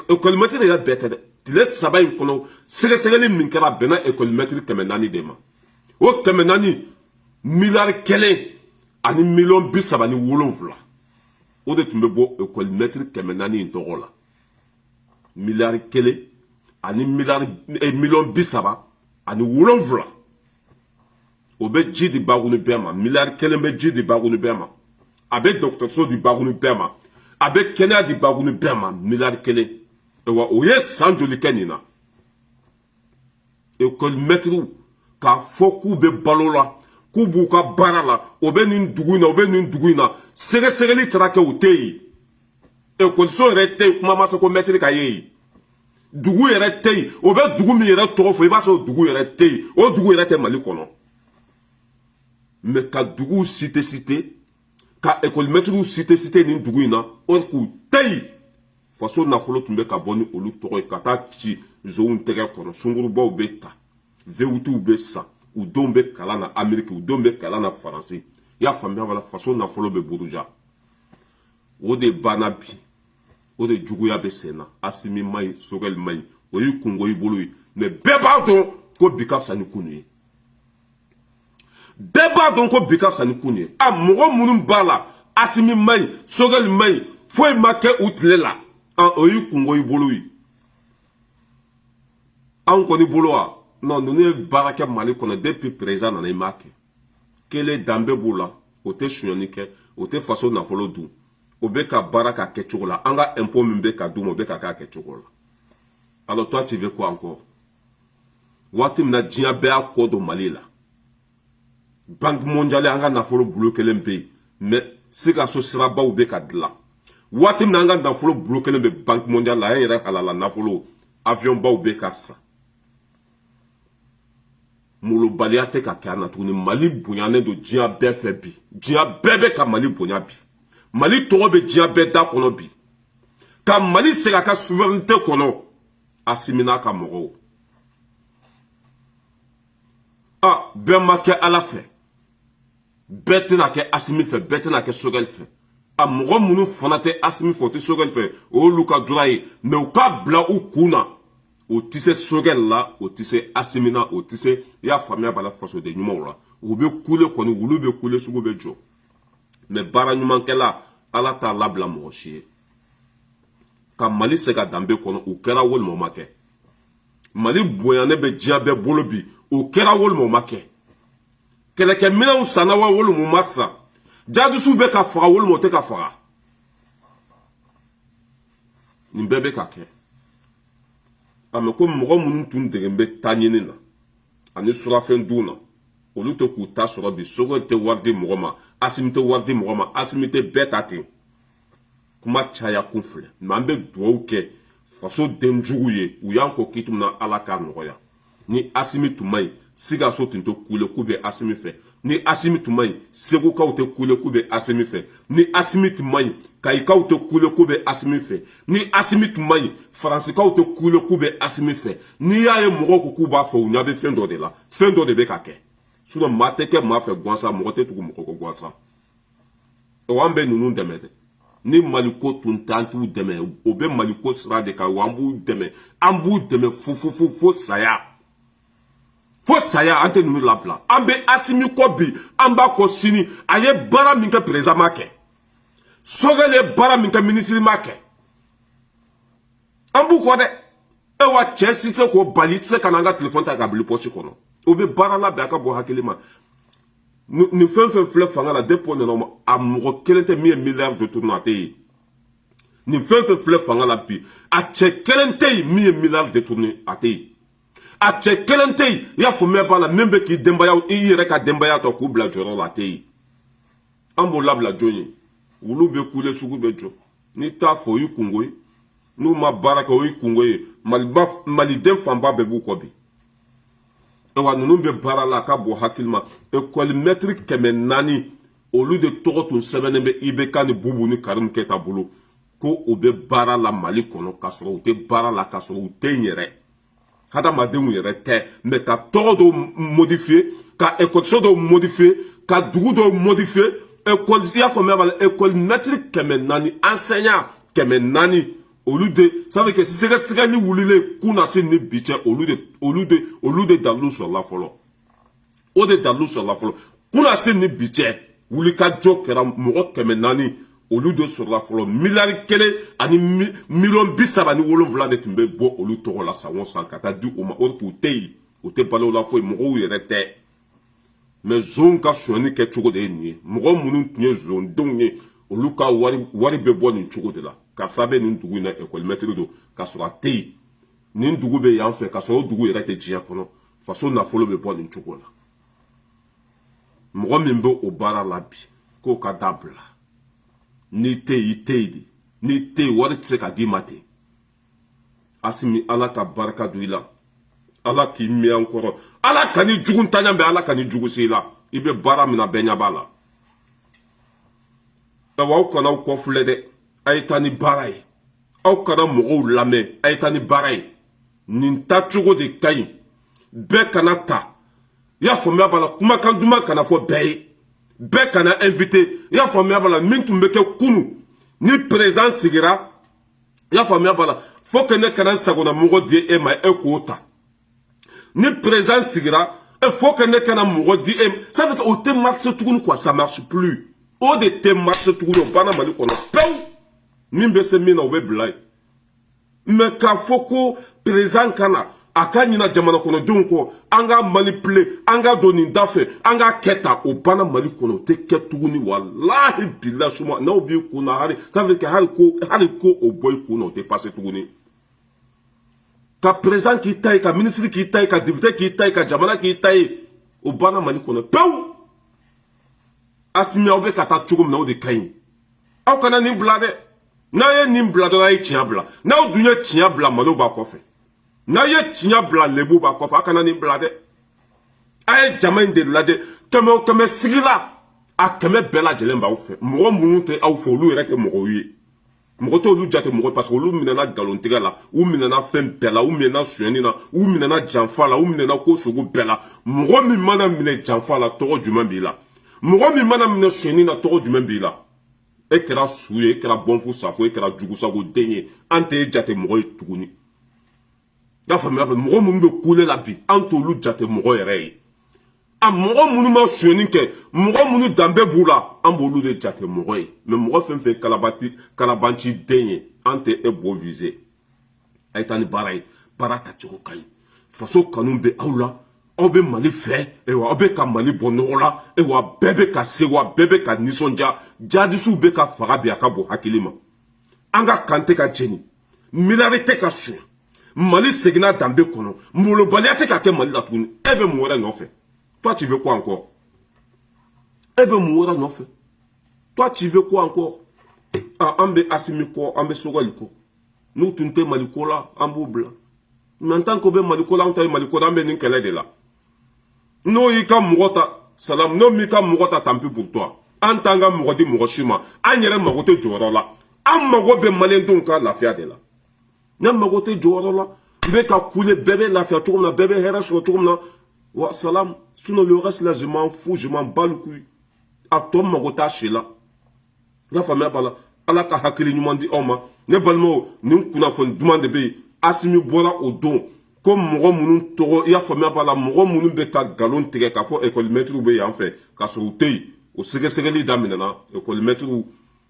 école-maîtres yɛrɛ bɛɛ tɛ dɛ tile 3 in kɔnɔ sɛgɛsɛgɛli min kɛra bɛnna école-maîtres 400 de ma o 400 miliyari 1 ani miliyɔn 37 o de tun bɛ bɔ école-maîtres 400 in tɔgɔ la miliyari 1 ani miliyɔn 37 o bɛ ji di Baguni bɛɛ ma miliyari 1 bɛ ji di Baguni bɛɛ ma a bɛ dɔgɔtɔrɔso di Baguni bɛɛ ma a bɛ kɛnɛya di Baguni bɛɛ ma miliyari 1 wa o ye san joli kɛ nin na école-maîtres k'a fɔ k'u bɛ balo la k'u b'u ka baara la o bɛ nin dugu in na o bɛ nin dugu in na sɛgɛsɛgɛli taara kɛ o tɛ yen école-so yɛrɛ tɛ yen kuma ma se ko maître ka ye yen dugu yɛrɛ tɛ yen o bɛ dugu min yɛrɛ tɔgɔ fɔ i b'a sɔrɔ dugu yɛrɛ tɛ yen o dugu yɛrɛ tɛ Mali kɔnɔ mais ka duguw cité ka école-maîtres cité nin dugu in na o k'u tɛ yen faso nafolo tun bɛ ka bɔ ni olu tɔgɔ ye ka taa ci nsow tɛgɛ kɔnɔ sungurubaw bɛ ta vewutiw bɛ san u denw bɛ kalan na Amérique u denw bɛ kalan na Faransi i y'a faamuya wala faso nafolo bɛ buruja o de banna bi o de juguya bɛ sen na Asimi ma ɲi Sogɛli ma ɲi o y'i kungo i bolo ye mais bɛɛ b'a dɔn ko bi ka fisa ni kunu ye bɛɛ b'a dɔn ko bi ka fisa ni kunu ye a mɔgɔ minnu b'a la Asimi ma ɲi Sogɛli ma ɲi foyi ma kɛ u tile la o y'i kungo i bolo ye anw kɔni bolo wa non ninnu ye baara kɛ Mali kɔnɔ depuis président nana i m'a kɛ kelen danbe b'o la o tɛ suɲɛni kɛ o tɛ faso nafolo dun o bɛ ka baara k'a kɛcogo la an ka impôt min bɛ ka d'u ma o bɛ ka k'a kɛcogo la alors toi tu veux quoi encore waati min na diɲɛ bɛɛ y'a kɔ don Mali la banque mondiale an ka nafolo bulo kelen bɛ yen mais Sikaso sirabaw bɛ ka dilan waati min na an ka nafolo bulo kelen bɛ banque mondiale la a yɛrɛ halala nafolo avion baw bɛ ka sa molobaliya tɛ ka kɛ an na tuguni Mali bonyanen don diɲɛ bɛɛ fɛ bi diɲɛ bɛɛ bɛ ka Mali bonya bi Mali tɔgɔ bɛ diɲɛ bɛɛ da kɔnɔ bi ka Mali segin a ka souveraineté kɔnɔ Asimi n'a ka mɔgɔw bɛɛ ma kɛ Ala fɛ bɛɛ tɛna kɛ Asimi fɛ bɛɛ tɛna kɛ Sogɛli fɛ mɔgɔ minnu fana tɛ Asimi fɛ o tɛ Sogɛli fɛ o y'olu ka droit ye mais u k'a bila u kun na o tɛ se Sogɛli la o tɛ se Asimi na o tɛ se i y'a faamuya b'a la fasoden ɲumanw la u bɛ kule kɔni wulu bɛ kule sugu bɛ jɔ mais baara ɲumankɛla Ala t'a labila mɔgɔ si ye ka Mali segin a danbe kɔnɔ o kɛra walima o ma kɛ Mali bonyanen bɛ diɲɛ bɛɛ bolo bi o kɛra walima o ma kɛ kɛlɛkɛminɛnw sanna wa walima o ma san jadisuw bɛ ka faga walima o tɛ ka faga nin bɛɛ bɛ ka kɛ mais ko mɔgɔ minnu tun degen bɛ taa ɲini na ani surafɛn dun na olu tɛ k'u ta sɔrɔ bi Sogɛli tɛ wari di mɔgɔ ma Asimi tɛ wari di mɔgɔ ma Asimi tɛ bɛɛ ta ten kuma caya kun filɛ mais an bɛ dugawu kɛ faso den jugu ye u y'an kɔ k'i tun na Ala k'a nɔgɔya ni Asimi tun ma ɲi Sikaso tun tɛ kule k'u bɛ Asimi fɛ ni Asimi tun ma ɲi Segukaw tɛ kule k'u bɛ Asimi fɛ ni Asimi tun ma ɲi Kayikaw tɛ kule k'u bɛ Asimi fɛ ni Asimi tun ma ɲi Faransikaw tɛ kule k'u bɛ Asimi fɛ n'i y'a ye mɔgɔw ko k'u b'a fɔ u ɲɛ bɛ fɛn dɔ de la fɛn dɔ de bɛ ka kɛ sinon maa tɛ kɛ maa fɛ gansan mɔgɔ tɛ tugu mɔgɔ kɔ gansan an bɛ ninnu dɛmɛ dɛ ni Maliko tun t'an t'u dɛmɛ o bɛ Maliko sira de kan wa an b'u dɛmɛ fo saya an tɛ ninnu labila an bɛ Asimi kɔ bi an b'a kɔ sini a ye baara min kɛ président ma kɛ Sogɛli ye baara min kɛ ministre ma kɛ an b'u kɔ dɛ wa cɛ si se k'o bali i tɛ se ka na an ka téléphone ta k'a bila poche kɔnɔ o bɛ baara labɛn a ka bɔ hakili ma ni fɛn filɛ fanga la depuis nana a mɔgɔ kelen tɛ min ye miliyari de tourné a tɛ yen ni fɛn filɛ fanga la bi a cɛ kelen tɛ yen min ye miliyari de tourné a tɛ yen a cɛ kelen tɛ yen i y'a faamuya b'a la min bɛ k'i denbaya i yɛrɛ ka denbaya tɔ k'u bila jɔyɔrɔ la a tɛ yen an b'o labila jɔn ye wulu bɛ kule sugu bɛ jɔ n'i t'a fɔ o y'i kungo ye n'u ma baara kɛ o y'i kungo ye maliden fanba bɛɛ b'u kɔ bi wa ninnu bɛ baara la a ka bɔ hakili ma ekɔli mɛtiri 400 olu de tɔgɔ tun sɛbɛnnen bɛ IBK ni Bubu ni Karimu Keyita bolo ko u bɛ baara la Mali kɔnɔ k'a sɔrɔ u tɛ baara la k'a sɔrɔ u tɛ n yɛrɛ hadamadenw yɛrɛ tɛ mɛ ka tɔgɔ dɔw modifier ka ekɔliso dɔw modifier ka dugu dɔw modifier ekɔli i y'a faamuya b'a la ekɔli mɛtiri 400 enseignant 400 olu de ça veut dire que sɛgɛsɛgɛli wulilen k'u na se ni bi cɛ olu de dalilu sɔrɔla fɔlɔ o de dalilu sɔrɔla fɔlɔ k'u na se ni bi cɛ wulikajɔ kɛra mɔgɔ 400 olu de sɔrɔla fɔlɔ miliyari 1 ani miliyɔn 37 de tun bɛ bɔ olu tɔgɔ la san o san ka taa di o ma o tun tɛ yen o tɛ balo la foyi mɔgɔw yɛrɛ tɛ mais zon ka sonyani kɛ cogo de ye nin ye mɔgɔ minnu tun ye zondenw ye olu ka wari bɛ bɔ nin cogo de la karisa bɛ nin dugu in na ekɔli mɛtiri don k'a sɔrɔ a tɛ yen nin dugu bɛ yan fɛ k'a sɔrɔ o dugu yɛrɛ tɛ diɲɛ kɔnɔ faso nafolo bɛ bɔ nin cogo la mɔgɔ min bɛ o baara la bi k'o ka dabila n'i tɛ yen i tɛ yen de n'i tɛ yen wari tɛ se ka d'i ma ten Asimi ala ka barika don i la ala k'i mɛn an kɔrɔ ala ka ni jugu ntanya bɛ ala ka ni jugu se i la i bɛ baara min na bɛɛ ɲɛ b'a la aw kana aw kɔfilɛ dɛ a ye taa ni baara ye aw kana mɔgɔw lamɛn a ye taa ni baara ye nin tacogo de ka ɲi bɛɛ kana ta i y'a faamuya b'a la kumakan duman kana fɔ bɛɛ ye bɛɛ kana invité i y'a faamuya b'a la min tun bɛ kɛ kunu ni président sigira i y'a faamuya b'a la fo que ne kana sagona mɔgɔ di e ma e k'o ta ni président sigira fo que ne kana mɔgɔ di e ma ça veut dire o tɛ marché tuguni quoi ça marche plus o de tɛ marché tuguni o banna Mali kɔnɔ pewu min bɛ se min na o bɛ bila yen mais k'a fɔ ko président kana a ka ɲina jamana kɔnɔdenw kɔ an ka manipuler an ka don nin da fɛ an ka kɛ tan o banna Mali kɔnɔ o tɛ kɛ tuguni walahi bilahi suma n'aw b'i kun na hali ça veut dire que hali ko o bɔ i kun na o tɛ passer tuguni ka président k'i ta ye ka ministre k'i ta ye ka député k'i ta ye ka jamana k'i ta ye o banna Mali kɔnɔ pewu Asimi aw bɛ ka taa cogo min na o de ka ɲi aw kana nin bila dɛ n'a ye nin bila dɔrɔn a ye tiɲɛ bila n'aw dun ye tiɲɛ bila Maliw b'a kɔfɛ n'a ye tiɲɛ bila Lebu b'a kɔfɛ a kana nin bila dɛ a ye jama in de lajɛ kɛmɛ o kɛmɛ sigi la a kɛmɛ bɛɛ lajɛlen b'aw fɛ mɔgɔ minnu tɛ aw fɛ olu yɛrɛ tɛ mɔgɔw ye mɔgɔ t'olu jate mɔgɔ parce que olu minɛna nkalontigɛ la u minɛna fɛn bɛɛ la u minɛna sonyani na u minɛna janfa la u minɛna ko sugu bɛɛ la mɔgɔ min mana minɛ janfa la tɔgɔ jumɛn b'i la mɔgɔ min mana minɛ sonyani na tɔgɔ jumɛn b'i la e kɛra su ye e kɛra bɔnfu safo e kɛra jugusago den ye an tɛ e jate mɔgɔ ye tuguni i y'a faamuya mɔgɔ minnu bɛ kule la bi an t'olu jate mɔgɔ yɛrɛ ye a mɔgɔ minnu ma sonyani kɛ mɔgɔ minnu danbe b'u la an b'olu de jate mɔgɔ ye mais mɔgɔ fɛn fɛn kalabanci den ye an tɛ e bɔ viser a ye taa ni baara ye baara tacogo ka ɲi faso kanu bɛ aw la aw bɛ Mali fɛ aw bɛ ka Mali bɔ nɔgɔ la bɛɛ bɛ ka se wa bɛɛ bɛ ka nisɔndiya jadisiw bɛ ka faga bi a ka bɔ hakili ma an ka kan tɛ ka jeni miliyari tɛ ka sonya Mali seginna danbe kɔnɔ molobaliya tɛ ka kɛ Mali la tuguni e bɛ mun wɛrɛ nɔfɛ toi tu veux quoi encore e bɛ mun wɛrɛ nɔfɛ toi tu veux quoi encore an bɛ Asimi kɔ an bɛ Sogɛli kɔ n'u tun tɛ Mali ko la an b'u bila mais en tant que bɛ Mali ko la an ta ye Mali ko la an bɛ nin kɛlɛ de la n'o y'i ka mɔgɔ ta salam n'o m'i ka mɔgɔ ta tant pis pour toi an t'an ka mɔgɔ di mɔgɔ si ma an yɛrɛ mago tɛ jɔyɔrɔ la an mago bɛ maliyɛndenw ka lafiya de la ne mago tɛ jɔyɔrɔ la n bɛ ka kule bɛɛ bɛ lafiya cogo min na bɛɛ bɛ hɛrɛ sɔrɔ cogo min na wa salam sinon le reste là je m'en fous je m'en bats le cul a tɔ mago t'a si la n y'a faamuya b'a la ala ka hakili ɲuman di aw ma ne balimaw nin kunnafoni duman de bɛ yen Asimi bɔra o don ko mɔgɔ minnu tɔgɔ i y'a faamuya b'a la mɔgɔ minnu bɛ ka nkalon tigɛ k'a fɔ ekɔli mɛtiriw bɛ yan fɛ k'a sɔrɔ u tɛ yen o sɛgɛsɛgɛli daminɛna ekɔli mɛtiriw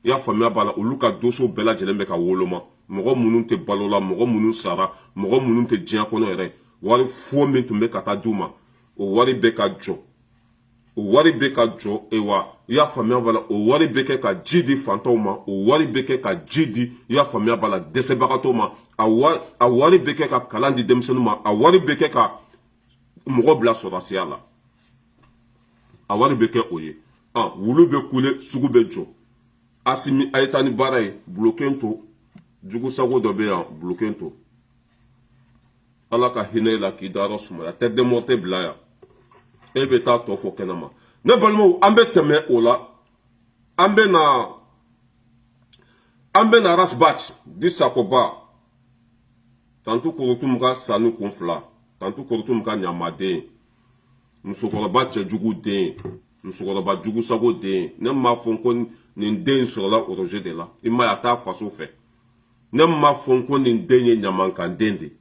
i y'a faamuya b'a la olu ka doso bɛɛ lajɛlen bɛ ka woloma mɔgɔ minnu tɛ balo la mɔgɔ minnu sara mɔgɔ minnu tɛ diɲɛ kɔnɔ yɛrɛ wari fo min tun bɛ ka taa d'u ma o wari bɛ ka jɔ o wari bɛ ka jɔ i y'a faamuya b'a la o wari bɛ kɛ ka ji di fantanw ma o wari bɛ kɛ ka ji di i y'a faamuya b'a la dɛsɛbagatɔw ma a wari bɛ kɛ ka kalan di denmisɛnninw ma a wari bɛ kɛ ka mɔgɔ bila sɔrɔsiya la a wari bɛ kɛ o ye wulu bɛ kule sugu bɛ jɔ Asimi a ye taa ni baara ye bulokɛn to jugu sago dɔ bɛ yan bulokɛn to ala ka hinɛ la k'i da yɔrɔ sumaya tɛ demorte bila yan e bɛ taa tɔ fɔ kɛnɛma ne balimaw an bɛ tɛmɛ o la an bɛ na rasbach di sakoba tantu korotum ka sanu kun fila tantu korotum ka ɲamaden musokɔrɔba cɛjugu den musokɔrɔba jugu sago den ne m'a fɔ ko nin den sɔrɔla oroje de la i ma ye a t'a faso fɛ ne m'a fɔ ko nin den ye ɲamankan den de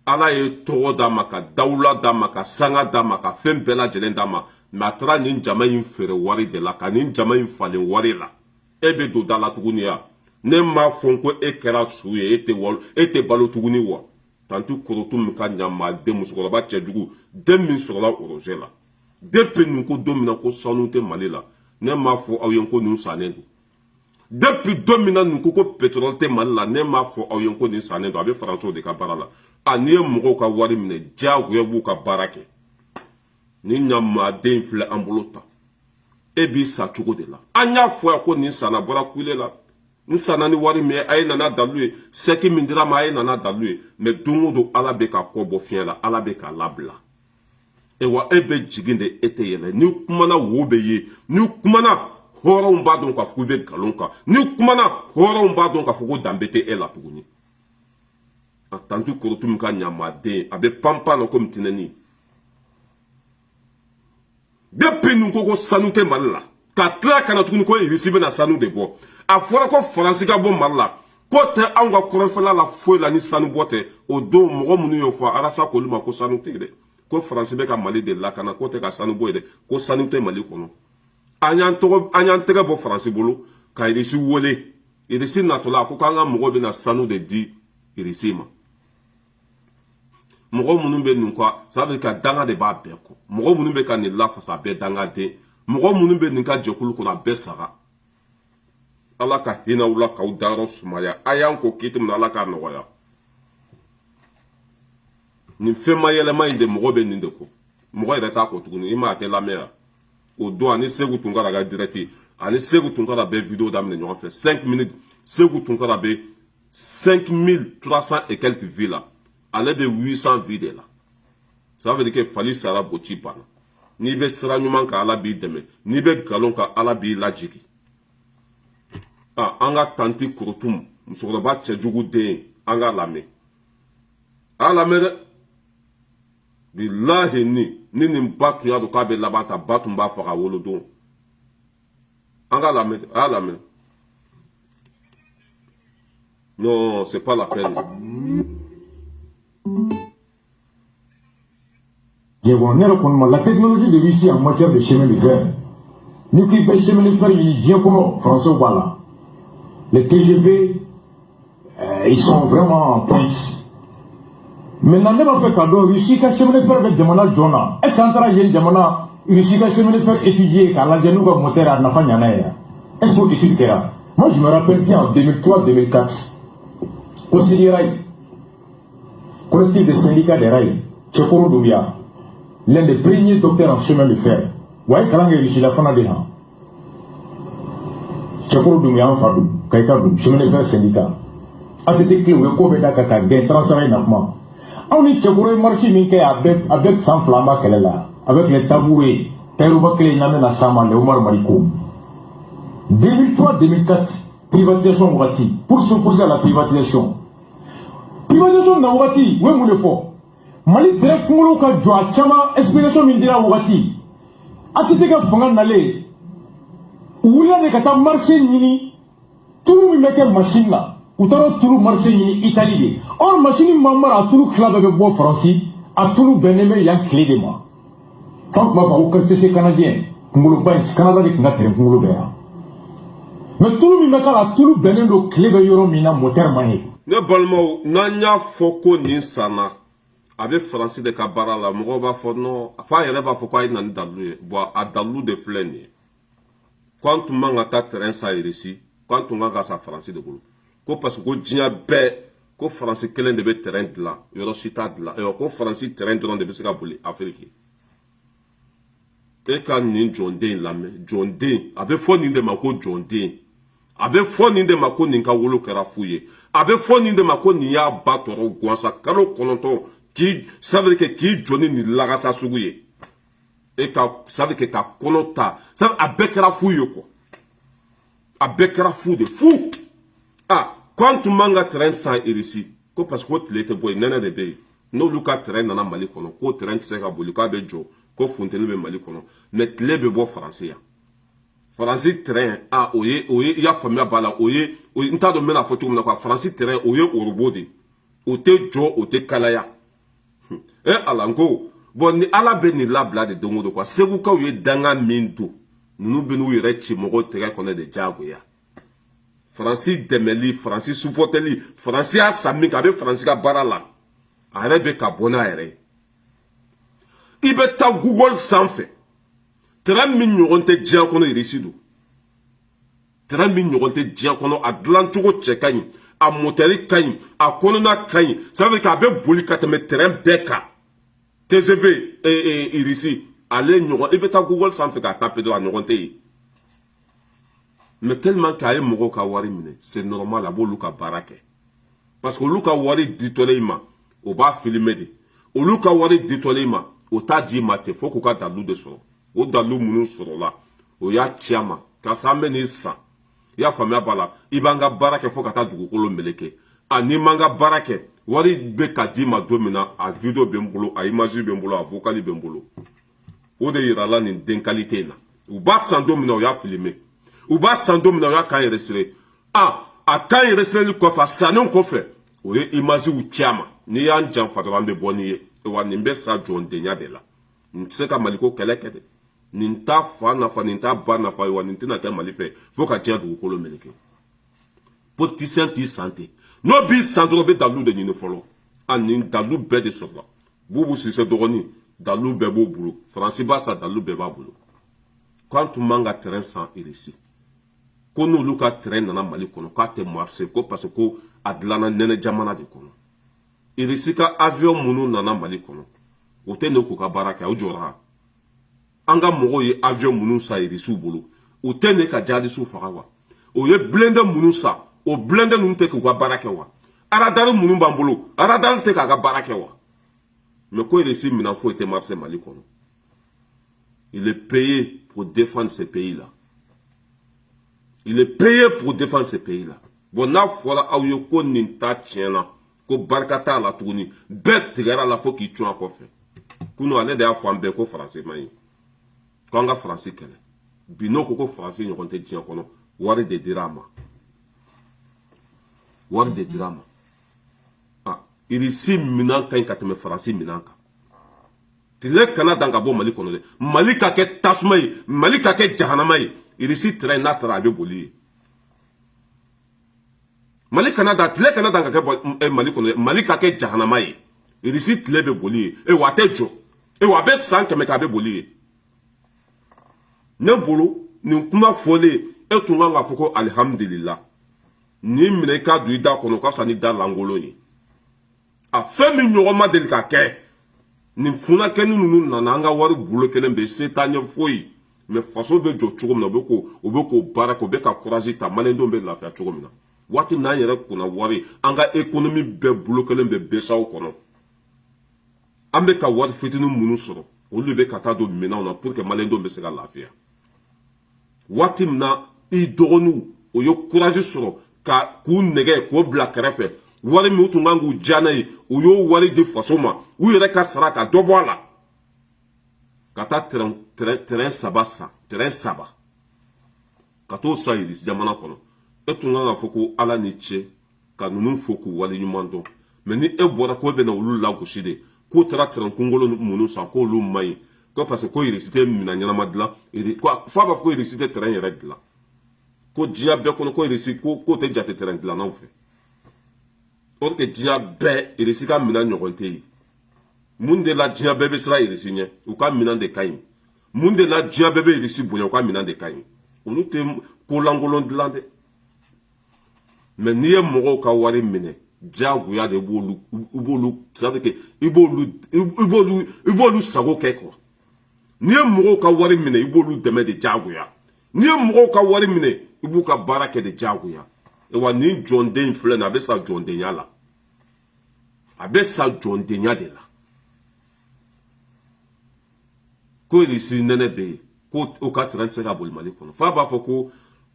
ala ye tɔgɔ d'a ma ka dawula d'a ma ka sanga d'a ma ka fɛn bɛɛ lajɛlen d'a ma mɛ a taara nin jama in feere wari de la ka nin jama in falen wari la e bɛ don da la tuguni ya ne m'a fɔ ko e kɛra su ye e tɛ balo tuguni wa tantu korotu min ka ɲamaden musokɔrɔba cɛjugu den min sɔrɔla oroje la depuis nin ko don min na ko sanu tɛ mali la ne m'a fɔ aw ye ko nin sannen don depuis don min na nin ko pétrole tɛ mali la ne m'a fɔ aw ye ko nin sannen don a bɛ faransiw de ka baara la n'i ye mɔgɔw ka wari minɛ diyagoya b'u ka baara kɛ ni ɲamaden filɛ an bolo ta e b'i sa cogo de la an y'a fɔ yan ko nin sanna bɔra kule la nin sanna ni wari min ye a ye nana dalu ye sɛki min dira ma a ye nana dalu ye mɛ don o don ala bɛ ka kɔ bɔ fiɲɛ la ala bɛ k'a labila wa e bɛ jigin de e tɛ yɛlɛ ni kumana wo bɛ ye ni kumana hɔrɔnw b'a dɔn k'a fɔ i bɛ nkalon kan ni kumana hɔrɔnw b'a dɔn k'a fɔ ko danbe tɛ e la tuguni a tantu korotu min ka ɲamaden a bɛ panpan na komi tinɛni depuis nin ko sanu tɛ mali la ka tila ka na tuguni ko irisi bɛna sanu de bɔ a fɔra ko faransi ka bɔ mali la ko tɛ anw ka kɔrɔnfɛla la foyi la ni sanu bɔ tɛ o don mɔgɔ minnu y'o fɔ arasa k'olu ma ko sanu tɛ dɛ ko faransi bɛ ka mali de lakana ko tɛ ka sanu bɔ ye dɛ ko sanu tɛ mali kɔnɔ an y'an tɛgɛ bɔ faransi bolo ka irisi wele irisi natɔla ko k'an ka mɔgɔw bɛna sanu de di irisi ma mɔgɔ minnu bɛ nin kɔ ça veut dire que danga de b'a bɛɛ kɔ mɔgɔ minnu bɛ ka nin lafasa a bɛɛ dangaden mɔgɔ minnu bɛ nin ka jɛkulu kɔnɔ a bɛɛ saga ala ka hinɛw la k'aw dayɔrɔ sumaya a y'an ko k'i tɛmɛ ala k'a nɔgɔya nin fɛn ma yɛlɛma in de mɔgɔ bɛ nin de ko mɔgɔ yɛrɛ t'a kɔ tuguni i ma a tɛ lamɛn yan o don ani segu tunkara ka direct ani segu tunkara bɛ vidéo daminɛ ɲɔgɔn fɛ 5 minutes segu tunkara bɛ 5300 et quelques vues la ale bɛ 800 vues de la ça veut dire que fali sara boci banna n'i bɛ sira ɲuman kan ala b'i dɛmɛ n'i bɛ nkalon kan ala b'i lajigi an ka tanti korotum musokɔrɔba cɛjugu den an ka lamɛn a lamɛn dɛ bilahi ni nin ba tun y'a dɔn k'a bɛ laban ta ba tun b'a faga wolodon an ka lamɛn a y'a lamɛn non c'est pas la peine. La technologie de Russie en matière de chemin de fer, nous qui pêchons chemin de fer, il dit comment François voilà. Les TGV, ils sont vraiment en pointe. Maintenant, on n'a pas fait cadeau, Russie qui a chemin de fer avec Jamana Jona. Est-ce qu'en train de Jamana, Russie qui a chemin de fer étudié, car la Janou va monter à Nafanyana. Est-ce que étude qu'il a? Moi, je me rappelle bien en 2003-2004, considéré collectif des syndicats des rails, Tchekoro Doubia, l'un des premiers docteurs en chemin de fer. Waï Kalangé Russie la fana de han. Tchekoro Doubia en Fadou, Kaikadou, chemin de fer syndicat. ATT clé ou Eko Beda Kaka, Gain Transaraï Nakma. On est Tchekoro marché minké avec sans flamma qu'elle est là, avec les tabourés, Taïrouba Kélé Namen Assama, le Omar Malikoum. 2003-2004, privatisation Mourati, pour s'opposer à la privatisation. Privatisation na Mourati, où est mon effort? Mali tere kungolo ka jɔ a caman explication min dira wagati ATT ka fanga nalen u wulila de ka taa marché ɲini tulu min bɛ kɛ machine na u taara tulu marché ɲini Italie de or machine ma mara a tulu tila bɛɛ bɛ bɔ Faransi a tulu bɛnnen bɛ yan tile de ma fan tun b'a fɔ ko CC canadien kungoloba in Canada de tun ka tere kungolo bɛɛ yan mais tulu min bɛ k'a la tulu bɛnnen don tile bɛ yɔrɔ min na moteur man ye ne balimaw n'an y'a fɔ ko nin sanna a bɛ faransi de ka baara la mɔgɔw b'a fɔ non f'a yɛrɛ b'a fɔ k'a ye na ni dalilu ye bon a dalilu de filɛ nin ye k'an tun man ka taa terrain san Irisi k'an tun kan ka sa faransi de bolo ko parce que ko diɲɛ bɛɛ ko faransi kelen de bɛ terrain dilan yɔrɔ si t'a dilan ko faransi terrain dɔrɔn de bɛ se ka boli Afiriki e ka nin jɔnden lamɛn jɔnden a bɛ fɔ nin de ma ko jɔnden a bɛ fɔ nin de ma ko nin ka wolo kɛra fu ye a bɛ fɔ nin de ma ko nin y'a ba tɔɔrɔ gansa kalo 9 ça veut dire que k'i jɔ ni nin lagasa sugu ye e ka ça veut dire que ka kɔnɔ ta a bɛɛ kɛra fu ye quoi a bɛɛ kɛra fu de fu k'an tun man ka terrain san Irisi ko parce que ko tile tɛ bɔ yen nɛnɛ de bɛ yen n'olu ka terrain nana Mali kɔnɔ ko terrain tɛ se ka boli k'a bɛ jɔ ko funteni bɛ Mali kɔnɔ mais tile bɛ bɔ faransi yan faransi terrain o ye i y'a faamuya b'a la o ye n t'a dɔn n bɛna fɔ cogo min na quoi faransi terrain o ye orobo de o tɛ jɔ o tɛ kalaya ala n ko bon ni ala bɛ nin labila de don o don quoi segukaw ye danga min don ninnu bɛ n'u yɛrɛ ci mɔgɔw tɛgɛ kɔnɔ de diyagoya faransi dɛmɛli faransi supporteli faransi y'a san min kɛ a bɛ faransi ka baara la a yɛrɛ bɛ ka bɔ n'a yɛrɛ ye i bɛ taa Google sanfɛ terrain min ɲɔgɔn tɛ diɲɛ kɔnɔ Irisi don terrain min ɲɔgɔn tɛ diɲɛ kɔnɔ a dilancogo cɛ ka ɲi a motɛri ka ɲi a kɔnɔna ka ɲi ça veut dire k'a bɛ boli ka tɛmɛ terrain bɛɛ kan TGV Irisi ale ɲɔgɔn i bɛ taa Google sanfɛ k'a taper dɔrɔn a ɲɔgɔn tɛ yen mais tellement k'a ye mɔgɔw ka wari minɛ c'est normal a b'olu ka baara kɛ parce que olu ka wari ditɔlen ma o b'a filmer de olu ka wari ditɔlen ma o t'a di ma ten fo k'u ka dalilu de sɔrɔ o dalilu minnu sɔrɔla o y'a ci a ma karisa an bɛ nin san i y'a faamuya b'a la i b'an ka baara kɛ fo ka taa dugukolo meleke n'i m'an ka baara kɛ wari bɛ ka d'i ma don min na a video bɛ n bolo a image bɛ n bolo a vocal bɛ n bolo o de yirala nin den qualité in na u b'a san don min na o y'a filmer u b'a san don min na o y'a kan enregistré a kan enregistreli kɔfɛ a sannen kɔfɛ o ye image ci a ma n'i y'an janfa dɔrɔn an bɛ bɔ n'i ye wa nin bɛ sa jɔndenya de la nin tɛ se ka Maliko kɛlɛ kɛ dɛ nin t'a fa nafa nin t'a ba nafa ye wa nin tɛna kɛ Mali fɛ fo ka diɲɛ dugukolo meleke politicien t'i san ten n'o b'i san dɔrɔn o bɛ dalilu de ɲini fɔlɔ nin dalilu bɛɛ de sɔrɔla Bubu Sise dɔgɔnin dalilu bɛɛ b'o bolo faransi b'a san dalilu bɛɛ b'a bolo k'an tun man ka terrain san Irisi ko n'olu ka terrain nana Mali kɔnɔ k'a tɛ marché ko parce que ko a dilanna nɛnɛ jamana de kɔnɔ Irisi ka avion minnu nana Mali kɔnɔ o tɛ ne k'u ka baara kɛ o jɔra an ka mɔgɔw ye avion minnu san Irisiw bolo o tɛ ne ka jihadisiw faga wa o ye blindé minnu san o blindé ninnu tɛ k'u ka baara kɛ wa radar minnu b'an bolo radar tɛ k'a ka baara kɛ wa mais ko Irisi minɛn foyi tɛ marché Mali kɔnɔ il est payé pour défendre ce pays-là il est payé pour défendre ce pays-là bon n'a fɔra aw ye ko nin ta tiɲɛna ko barika t'a la tuguni bɛɛ tigɛra la fo k'i cun a kɔfɛ kunu ale de y'a fɔ an bɛɛ ko faransi man ɲi ko an ka faransi kɛlɛ bi n'o ko faransi ɲɔgɔn tɛ diɲɛ kɔnɔ wari de dira a ma wari de dira a ma Irisi minɛn ka ɲi ka tɛmɛ faransi minɛn kan tile kana dan ka bɔ Mali kɔnɔ dɛ Mali ka kɛ tasuma ye Mali ka kɛ jahanama ye Irisi terrain n'a taara a bɛ boli ye Mali kana dan tile kana dan ka kɛ Mali kɔnɔ dɛ Mali ka kɛ jahanama ye Irisi tile bɛ boli ye wa a tɛ jɔ wa a bɛ san 100 kɛ a bɛ boli ye ne bolo nin kuma fɔlen e tun kan ka fɔ ko alihamudulila ni minɛ i ka don i da kɔnɔ ka fisa ni da lankolon ye a fɛn min ɲɔgɔn ma deli ka kɛ nin funakɛni ninnu nana an ka wari bolo kelen bɛ se t'a ɲɛ foyi mais faso bɛ jɔ cogo min na o bɛ k'o baara kɛ o bɛ ka courage ta maliyɛndenw bɛ lafiya cogo min na waati n'an yɛrɛ kunna wari an ka économie bɛɛ bolo kelen bɛ besaw kɔnɔ an bɛ ka wari fitinin minnu sɔrɔ olu de bɛ ka taa don minɛnw na pour que maliyɛndenw bɛ se ka lafiya waati min na i dɔgɔninw o ye courage sɔrɔ ka k'u nɛgɛ k'o bila kɛrɛfɛ wari min u tun kan k'u diya n'a ye u y'o wari di faso ma u yɛrɛ ka sara ka dɔ bɔ a la ka taa terrain 3 san terrain 3 ka t'o san Irisi jamana kɔnɔ e tun kan ka fɔ ko ala ni ce ka ninnu fo k'u waleɲuman dɔn mais ni e bɔra ko e bɛna olu lagosi de k'o taara terrain kunkolo minnu san k'olu man ɲi ko parce que ko Irisi tɛ minɛn ɲɛnama dilan fo a b'a fɔ ko Irisi tɛ terrain yɛrɛ dilan ko diɲɛ bɛɛ kɔnɔ ko Irisi k'o tɛ jate terrain dilannaw fɛ or que diɲɛ bɛɛ Irisi ka minɛn ɲɔgɔn tɛ yen mun de la diɲɛ bɛɛ bɛ siran irisi ɲɛ u ka minɛn de ka ɲi mun de la diɲɛ bɛɛ bɛ irisi bonya u ka minɛn de ka ɲi olu tɛ ko lankolon dilan dɛ mais n'i ye mɔgɔw ka wari minɛ diyagoya de i b'olu sago kɛ quoi n'i ye mɔgɔw ka wari minɛ i b'olu dɛmɛ de diyagoya n'i ye mɔgɔw ka wari minɛ i b'u ka baara kɛ de diyagoya wa nin jɔnden filɛ nin a bɛ sa jɔndenya la a bɛ sa jɔndenya de la ko irisi nɛnɛ bɛ yen ko o ka terrain tɛ se ka boli Mali kɔnɔ f'a b'a fɔ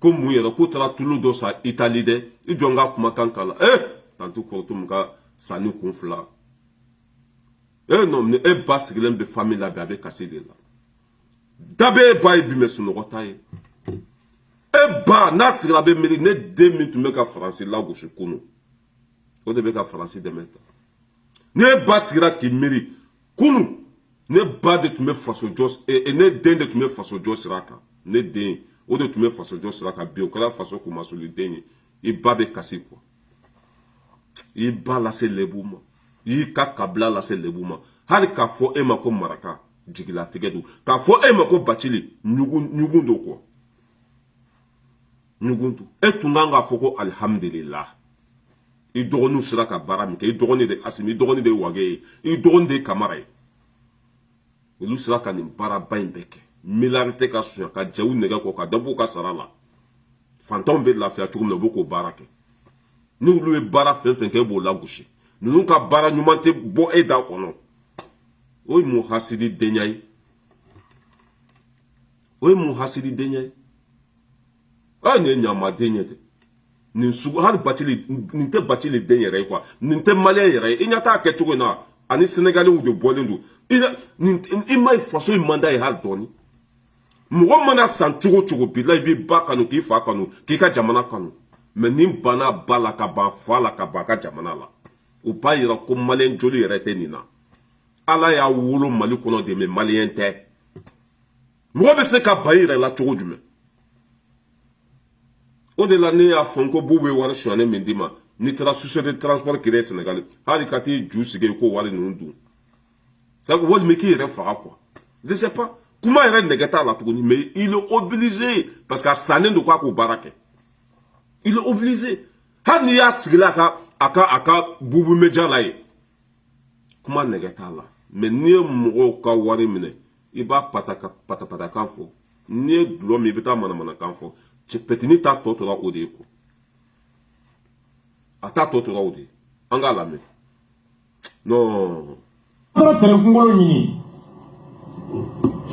ko mun yɛrɛ k'u taara tulu dɔ san Itali dɛ i jɔ n ka kumakan k'a la tantu kɔrɔtɔ mun ka sanni kun fila non mais e ba sigilen bɛ famille la bi a bɛ kasi de la da bɛ e ba ye bi mɛ sunɔgɔ ta ye e ba n'a sigira a bɛ miiri ne den min tun bɛ ka Faransi lagosi kunu o de bɛ ka Faransi dɛmɛ ta ne ba sigira k'i miiri kunu ne ba de tun bɛ faso jɔ ne den de tun bɛ faso jɔ sira kan ne den o de tun bɛ faso jɔ sira kan bi o kɛra faso kumasuli den ye i ba bɛ kasi quoi i ba lase lebu ma i y'i ka kabila lase lebu ma hali k'a fɔ e ma ko maraka jigilatigɛ don k'a fɔ e ma ko Bacili ɲugun don quoi ɲugun don e tun kan k'a fɔ ko alihamudulila i dɔgɔninw sera ka baara min kɛ i dɔgɔnin de Asimi i dɔgɔnin de Wage ye i dɔgɔnin de Kamara ye olu sera ka nin baaraba in bɛɛ kɛ miliyari tɛ ka sonya ka jɛw nɛgɛ kɔ ka dɔ b'u ka sara la fantanw bɛ lafiya cogo min na u b'o k'o baara kɛ ni olu ye baara fɛn fɛn kɛ e b'o lagosi ninnu ka baara ɲuman tɛ bɔ e da kɔnɔ o ye mun hasidi denya ye o ye mun hasidi denya ye nin ye ɲamaden ye dɛ nin sugu hali Bacili nin tɛ Bacili den yɛrɛ ye quoi nin tɛ maliyɛn yɛrɛ ye i ɲɛ t'a kɛ cogo in na ani Sénégalais de bɔlen don i ma ye faso in manda ye hali dɔɔni mɔgɔ mana san cogo cogo bila i b'i ba kanu k'i fa kanu k'i ka jamana kanu mais ni banna ba la ka ban fa la ka ban a ka jamana la o b'a yira ko maliyɛn joli yɛrɛ tɛ nin na Ala y'a wolo Mali kɔnɔ de mais maliyɛn tɛ mɔgɔ bɛ se ka ba i yɛrɛ la cogo jumɛn o de la ne y'a fɔ ko b'u bɛ wari sonyani min d'i ma n'i taara société de transport créer Sénégal hali ka t'i ju sigi ko wari ninnu dun sabu walima k'i yɛrɛ faga quoi je sais pas kuma yɛrɛ nɛgɛ t'a la tuguni mais il est obligé parce que a sannen don k'a k'o baara kɛ il est obligé hali n'i y'a sigila a ka bubu media la ye kuma nɛgɛ t'a la mais n'i ye mɔgɔw ka wari minɛ i b'a patapatakan fɔ n'i ye dulɔ min i bɛ taa manamanakan fɔ petini ta tɔ tora o de ye quoi a ta tɔ tora o de ye an k'a lamɛn non terrain kunkolo ɲini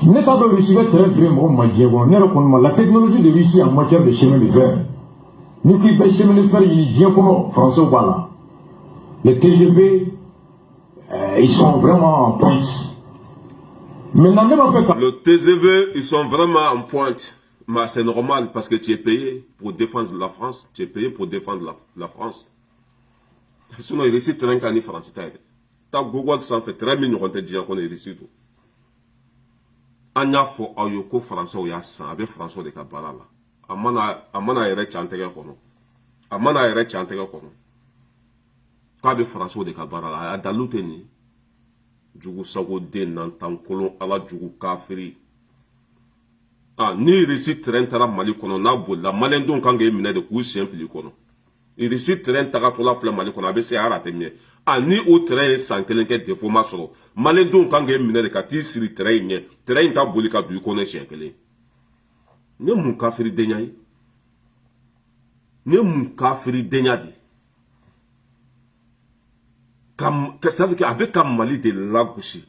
ne t'a dɔn Russie bɛ terrain feere mɔgɔ ma diɲɛ kɔnɔ ne yɛrɛ kɔni ma la technologie de Russie en matière de chemin de fer ni k'i bɛ chemin de fer ɲini diɲɛ kɔnɔ français b'a la les TGV ils sont vraiment en pointe maintenant ne m'a fait le TGV ils sont vraiment en pointe mais c'est normal parce que tu es payé pour défendre la France tu es payé pour défendre la France sinon il réussit terrain kan ni France ta yɛrɛ ta Google sanfɛ terrain min ɲɔgɔn tɛ diɲɛ kɔnɔ il réussit don an y'a fɔ aw ye ko Français y'a san a bɛ Français de ka baara la a mana yɛrɛ can tɛgɛ kɔnɔ a mana yɛrɛ can tɛgɛ kɔnɔ k'a bɛ Français de ka baara la a dalu tɛ nin jugu sago den nantankolon ala jugu kafiri ni réussit terrain taara Mali kɔnɔ n'a bolila maliyɛn denw kan k'e minɛ de k'u sen fili kɔnɔ réussit terrain tagatɔla filɛ Mali kɔnɔ a bɛ se hali a tɛ mɛn ni o terrain ye san kelen kɛ défaut ma sɔrɔ maliyɛn denw kan k'e minɛ de ka t'i siri terrain in ɲɛ terrain in t'a boli ka don i kɔnɔ siɲɛ kelen ne mun kafiri denya ye ne mun kafiri denya de ça veut dire a bɛ ka Mali de lagosi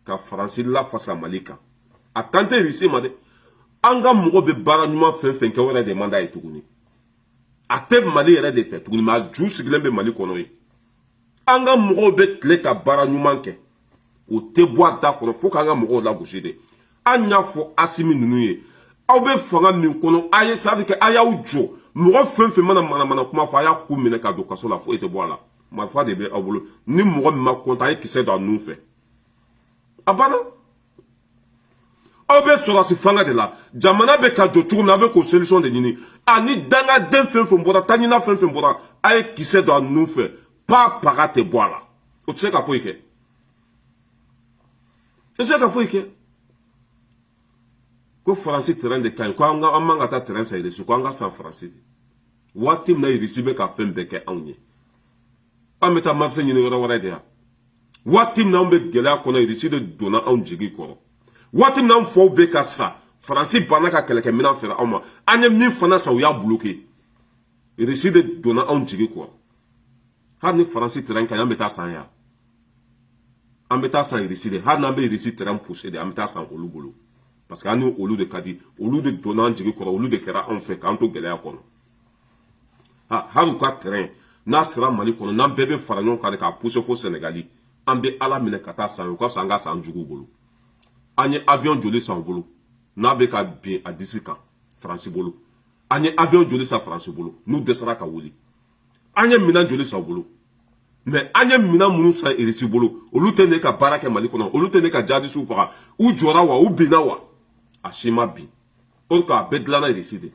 ka Faransi lafasa Mali kan a kan tɛ Russie ma dɛ an ka mɔgɔ bɛ baara ɲuman fɛn fɛn kɛ o yɛrɛ de man d'a ye tuguni a tɛ Mali yɛrɛ de fɛ tuguni mais a ju sigilen bɛ Mali kɔnɔ ye an ka mɔgɔw bɛ tile ka baara ɲuman kɛ o tɛ bɔ a da kɔnɔ fo k'an ka mɔgɔw lagosi de an y'a fɔ Asimi ninnu ye aw bɛ fanga min kɔnɔ a ye ça veut dire a y'aw jɔ mɔgɔ fɛn fɛn mana manamana kuma fɔ a y'a ko minɛ ka don kaso la foyi tɛ bɔ a la marifa de bɛ aw bolo ni mɔgɔ min ma kɔntan a ye kisɛ don a nun fɛ a banna aw bɛ sɔrɔsi fanga de la jamana bɛ ka jɔ cogo min na a bɛ k'o solution de ɲini ani dangaden fɛn fɛn bɔra taɲina fɛn fɛn bɔra a ye kisɛ don a nun fɛ pa paga tɛ bɔ a la o tɛ se ka foyi kɛ c'est ça qu'il faut que ko français terrain de kan ko anga amanga ta terrain sa iresu ko anga san français watim na irisi be ka fembe ke anye ameta marse ni wora wora dia watim na mbe gela ko na irisi de dona an jigi ko watim na fo be ka sa français bana ka kele ke mina fera ama anye min fana sa ya bloqué irisi de dona an jigi ko ha ni français terrain kan ameta san ya ameta san irisi de ha na be irisi terrain pousser de ameta san olubolo parce que nous au lieu de kadi au lieu de donner jigi ko au lieu de kera on fait quand to gela ko ha haru ka terrain na sera mali kono na bebe faranyon ka ka pousser fo sénégali ambe ala mine kata san ko sanga san jugu bolo anye avion joli san bolo na be ka bien à 10 ans français bolo anye avion joli sa français bolo nous desera ka wuli anye mina joli sa bolo mais anye mina munu sa irisi bolo olu tene ka baraka mali kono olu tene ka jadi su fara u jora wa u bina wa ashima bi o ka bedlana irisi de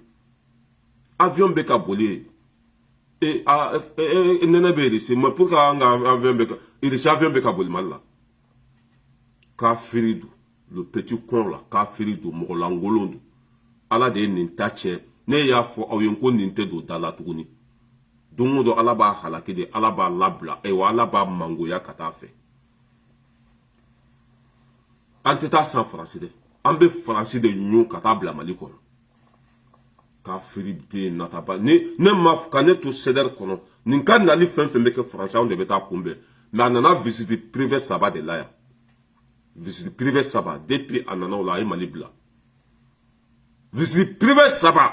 avion be ka bolé et nene be irisi mais pour ka nga avion be ka irisi avion be ka bolé mal là ka firidu le petit con là ka firidu mo langolondo ala de nintache ne ya fo ayenko ninte do dala tuguni dongo do ala ba halaki de ala ba labla e wa ala ba mango ya kata fe anteta san français de ambe français de nyu kata bla mali ko ka firibde nataba ne maf kanet to seder kono nin kan nali fen me ke français on de beta kumbe mais anana visite privé saba de la visite privé saba depuis anana la e mali bla visite privé saba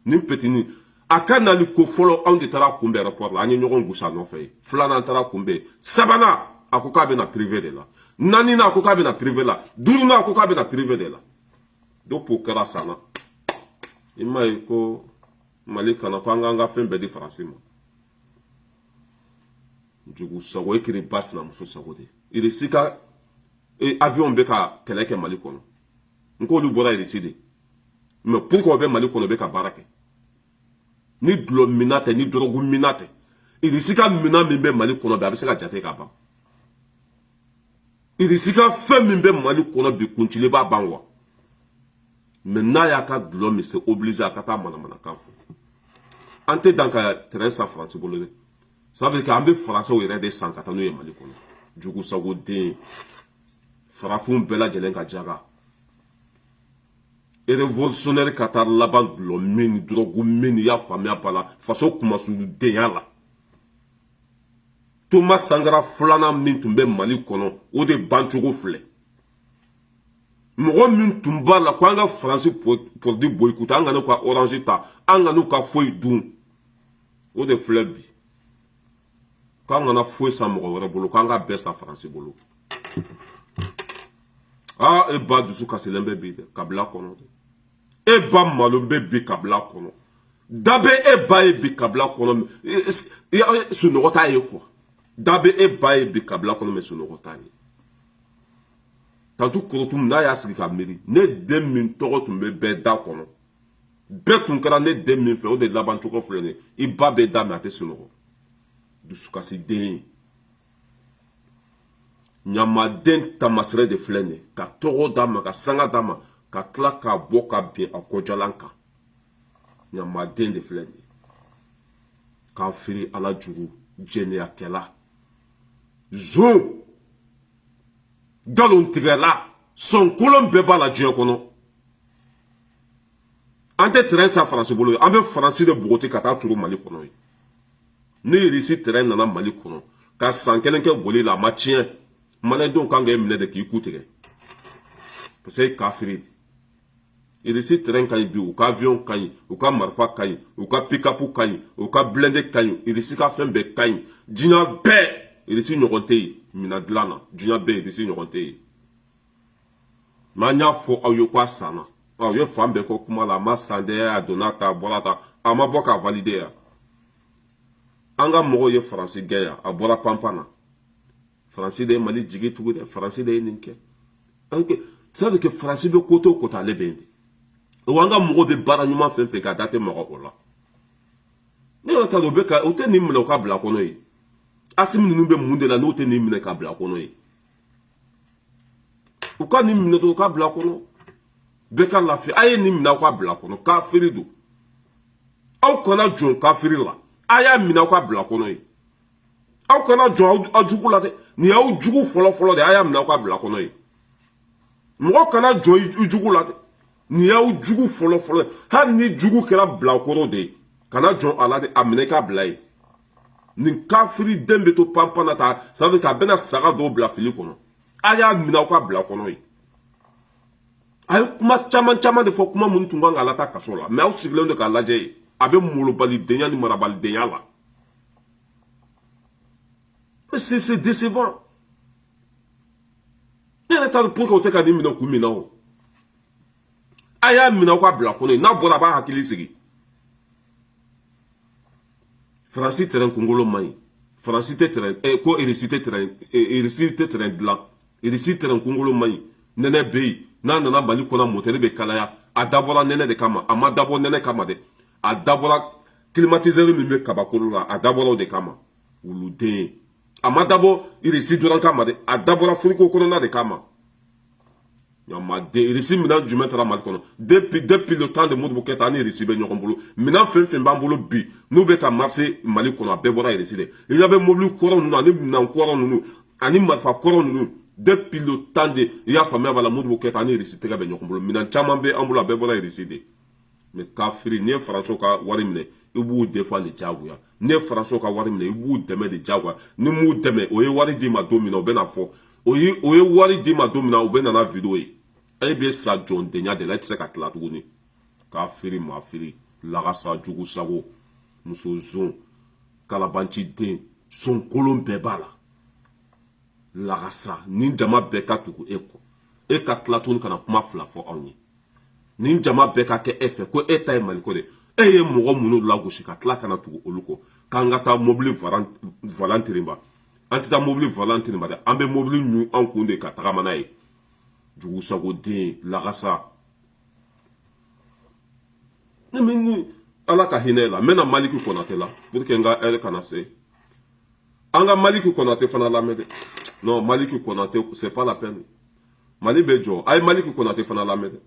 nim petit ni akana li ko folo on de tara kumbe rapport la anyi nyogon gusa no fe flana tara kumbe sabana akoka be na privé de la nani na akoka be na privé la duru na akoka be na privé de la do pokera sana ima ko malika na kwanga nga fembe di français mo jugu sago ekiri pass na muso sago de ile sika e avion be ka keleke maliko no nko lu bora ile side mais pourquoi be maliko no be ka barake ni dlo minate ni drogu minate irisika mina mimbe mali kono be abisika jate ka ba irisika fe mimbe mali kono be kuntile ba banwa maintenant ya ka dlo mi se obligé à kata mana kafu ante dans ka terrain sa français bolé ça veut dire qu'ambe français o ire de 100 no ye mali kono jugu sago de farafun bela jelen ka jaga et révolutionnaire Qatar laban lo mini drogu mini ya famia pala faso kuma su de yala Thomas Sankara flana min tumbe mali kono o de banchogo fle mo min tumba la kwanga français pour di boycott anga no ka orange ta anga no ka foi dun o de flebi kanga na foi sa mo wore bolo kanga besa français bolo ah e ba dusu ka selembe bi kabla kono e ba malo bebe kabla kono dabe e ba e bi kabla kono su no ta ye quoi dabe e ba e bi kabla kono me su no ta ye tantu korotum na ya sigi ka meri ne dem min toro tumbe be da kono be kun kara ne dem min fe o de laban choko flene i ba be da ma te su no dusu ka si den nyama den tamasre de flene ka toro dama ka sanga dama ka tla ka boka bien a kojalanka nyama den de flene ka firi ala jugu jene akela zo galon tigela son kolon beba la dieu kono ante terrain sa France bolo ambe France de bogote kata turu mali kono ni risi terrain nana mali kono ka sankelen ke boli la matien malin donc quand il me de qui écoute parce que kafiri il ici train quand il ou avion quand ou ka marfa quand ou ka pick-up quand ou ka blende quand il ici ka fembe quand dina be il ici nyoronte mina dlana dina be il ici nyoronte manya fo ayo kwa sana ayo fambe ko kuma la masande a donata bolata ama boka valider anga mo ye français gaya a bola pampana français de mali jigi tugu de français de ninke anke ça veut que français be koto kota le bende o anga mo be bara nyuma fe ka date mo ko la ne o ta do be ka o te ni mle ka bla kono yi asim nu be munde la no te ni mle ka bla kono yi u ka nin minɛ to u ka bila kɔnɔ bɛɛ ka lafiya a ye nin minɛ aw ka bila kɔnɔ kafiri don aw kana jɔn kafiri la a y'a minɛ aw ka bila kɔnɔ ye aw kana jɔn aw jugu la dɛ nin y'aw jugu fɔlɔ de a y'a minɛ aw ka bila kɔnɔ ye mɔgɔ kana jɔn i jugu la dɛ nin y'aw jugu fɔlɔ hali ni jugu kɛra bilakɔrɔ de ye kana jɔn a la dɛ a minɛ i ka bila ye nin kafiri den bɛ to panpan na ta ça veut dire k'a bɛna saga dɔw bila fili kɔnɔ a y'a minɛ aw ka bila kɔnɔ ye a ye kuma caman de fɔ kuma minnu tun kan ka lataa kaso la mais aw sigilen don k'a lajɛ ye a bɛ molobalidenya ni marabalidenya la mais c'est décevant ne yɛrɛ t'a dɔn pourquoi o tɛ ka nin minɛ k'u minɛ o a y'a minɛ aw ka bila kɔnɔ ye n'a bɔra a b'a hakili sigi Faransi terrain kunkolo man ɲi Faransi tɛ terrain ko RICI tɛ terrain dilan RICI terrain kunkolo man ɲi nɛnɛ bɛ yen n'a nana Mali kɔnɔ motɛri bɛ kalaya a dabɔra nɛnɛ de kama a ma dabɔ nɛnɛ kama dɛ a dabɔra climatiseur min bɛ kabakoro la a dabɔra o de kama wuluden a ma dabɔ RICI dɔrɔn kama dɛ a dabɔra foroko kɔnɔna de kama Yamaden RICI minɛn jumɛn taara Mali kɔnɔ depuis le temps de Modibo Keyita ani RICI bɛ ɲɔgɔn bolo minɛn fɛn fɛn b'an bolo bi n'u bɛ ka marché Mali kɔnɔ a bɛɛ bɔra RICI de il y avait mobili kɔrɔ ninnu ani minɛn kɔrɔ ninnu ani marifa kɔrɔ ninnu depuis le temps de i y'a faamuya b'a la Modibo Keyita ani RICI tɛgɛ bɛ ɲɔgɔn bolo minɛn caman bɛ an bolo a bɛɛ bɔra RICI de mais kafiri n'i ye Faransiw ka wari minɛ i b'u défend de diyagoya n'i ye Faransiw ka wari minɛ i b'u dɛmɛ de diyagoya ni m'u dɛmɛ o ye wari d'i ma don min na o bɛ na fɔ o ye wari d'i ma don min na o bɛ na na vidéo ye e bɛ sa jɔndenya de la i tɛ se ka tila tuguni kafiri maafiri lagasa jugu sago muso zon kalabanci den sonkolon bɛɛ b'a la lagasa nin jama bɛɛ ka tugu e kɔ e ka tila tuguni kana kuma fila fɔ anw ye nin jama bɛɛ ka kɛ e fɛ ko e ta ye Maliko de e ye mɔgɔ minnu lagosi ka tila kana tugu olu kɔ k'an ka taa mobili volant tirinba an tɛ taa mobili volant tirinba dɛ an bɛ mobili ɲu an kun de ka tagama n'a ye jugu sago den lagasa ne min ala ka hinɛ la n bɛna Maliki Konate la pour que n ka heure kana se an ka Maliki Konate fana lamɛn dɛ non Maliki Konate c'est pas la peine Mali bɛ jɔ a ye Maliki Konate fana lamɛn dɛ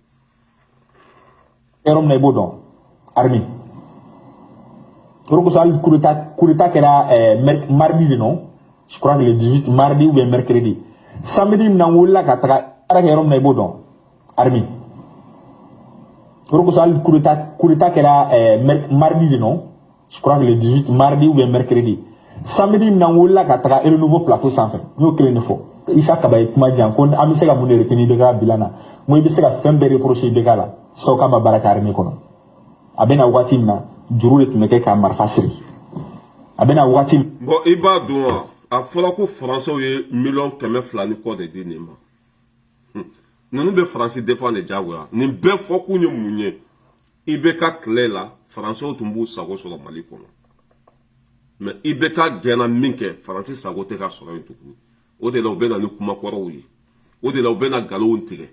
yɔrɔ min na i b'o dɔn Armi Orokosa coup d'état kɛra mardi de non je crois que le 18 mardi ou bien mercredi samedi mina n wulila ka taga ara kɛ yɔrɔ min na i b'o dɔn Armi Orokosa coup d'état kɛra mardi de non je crois que le 18 mardi ou bien mercredi samedi mina n wulila ka taga renouveau plateau sanfɛ n y'o kelen de fɔ Isa Kaba ye kuma jan ko an bɛ se ka mun de retenir bɛ ka bilan na n ko i bɛ se ka fɛn bɛɛ reprocher bɛ ka la sabu k'a ma baara kɛ Armi kɔnɔ a bɛna waati min na juru de tun bɛ kɛ k'a marifa siri a bɛna waati min. bon i b'a dɔn wa a fɔra ko Faransɛw ye 200,000 ni kɔ de di nin ma ninnu bɛ Faransi défend de diyagoya nin bɛɛ fɔ kun ye mun ye IBK tile la Faransɛw tun b'u sago sɔrɔ Mali kɔnɔ mais IBK gɛnna min kɛ Faransi sago tɛ ka sɔrɔ yen tuguni o de la u bɛ na ni kuma kɔrɔw ye o de la u bɛ na nkalonw tigɛ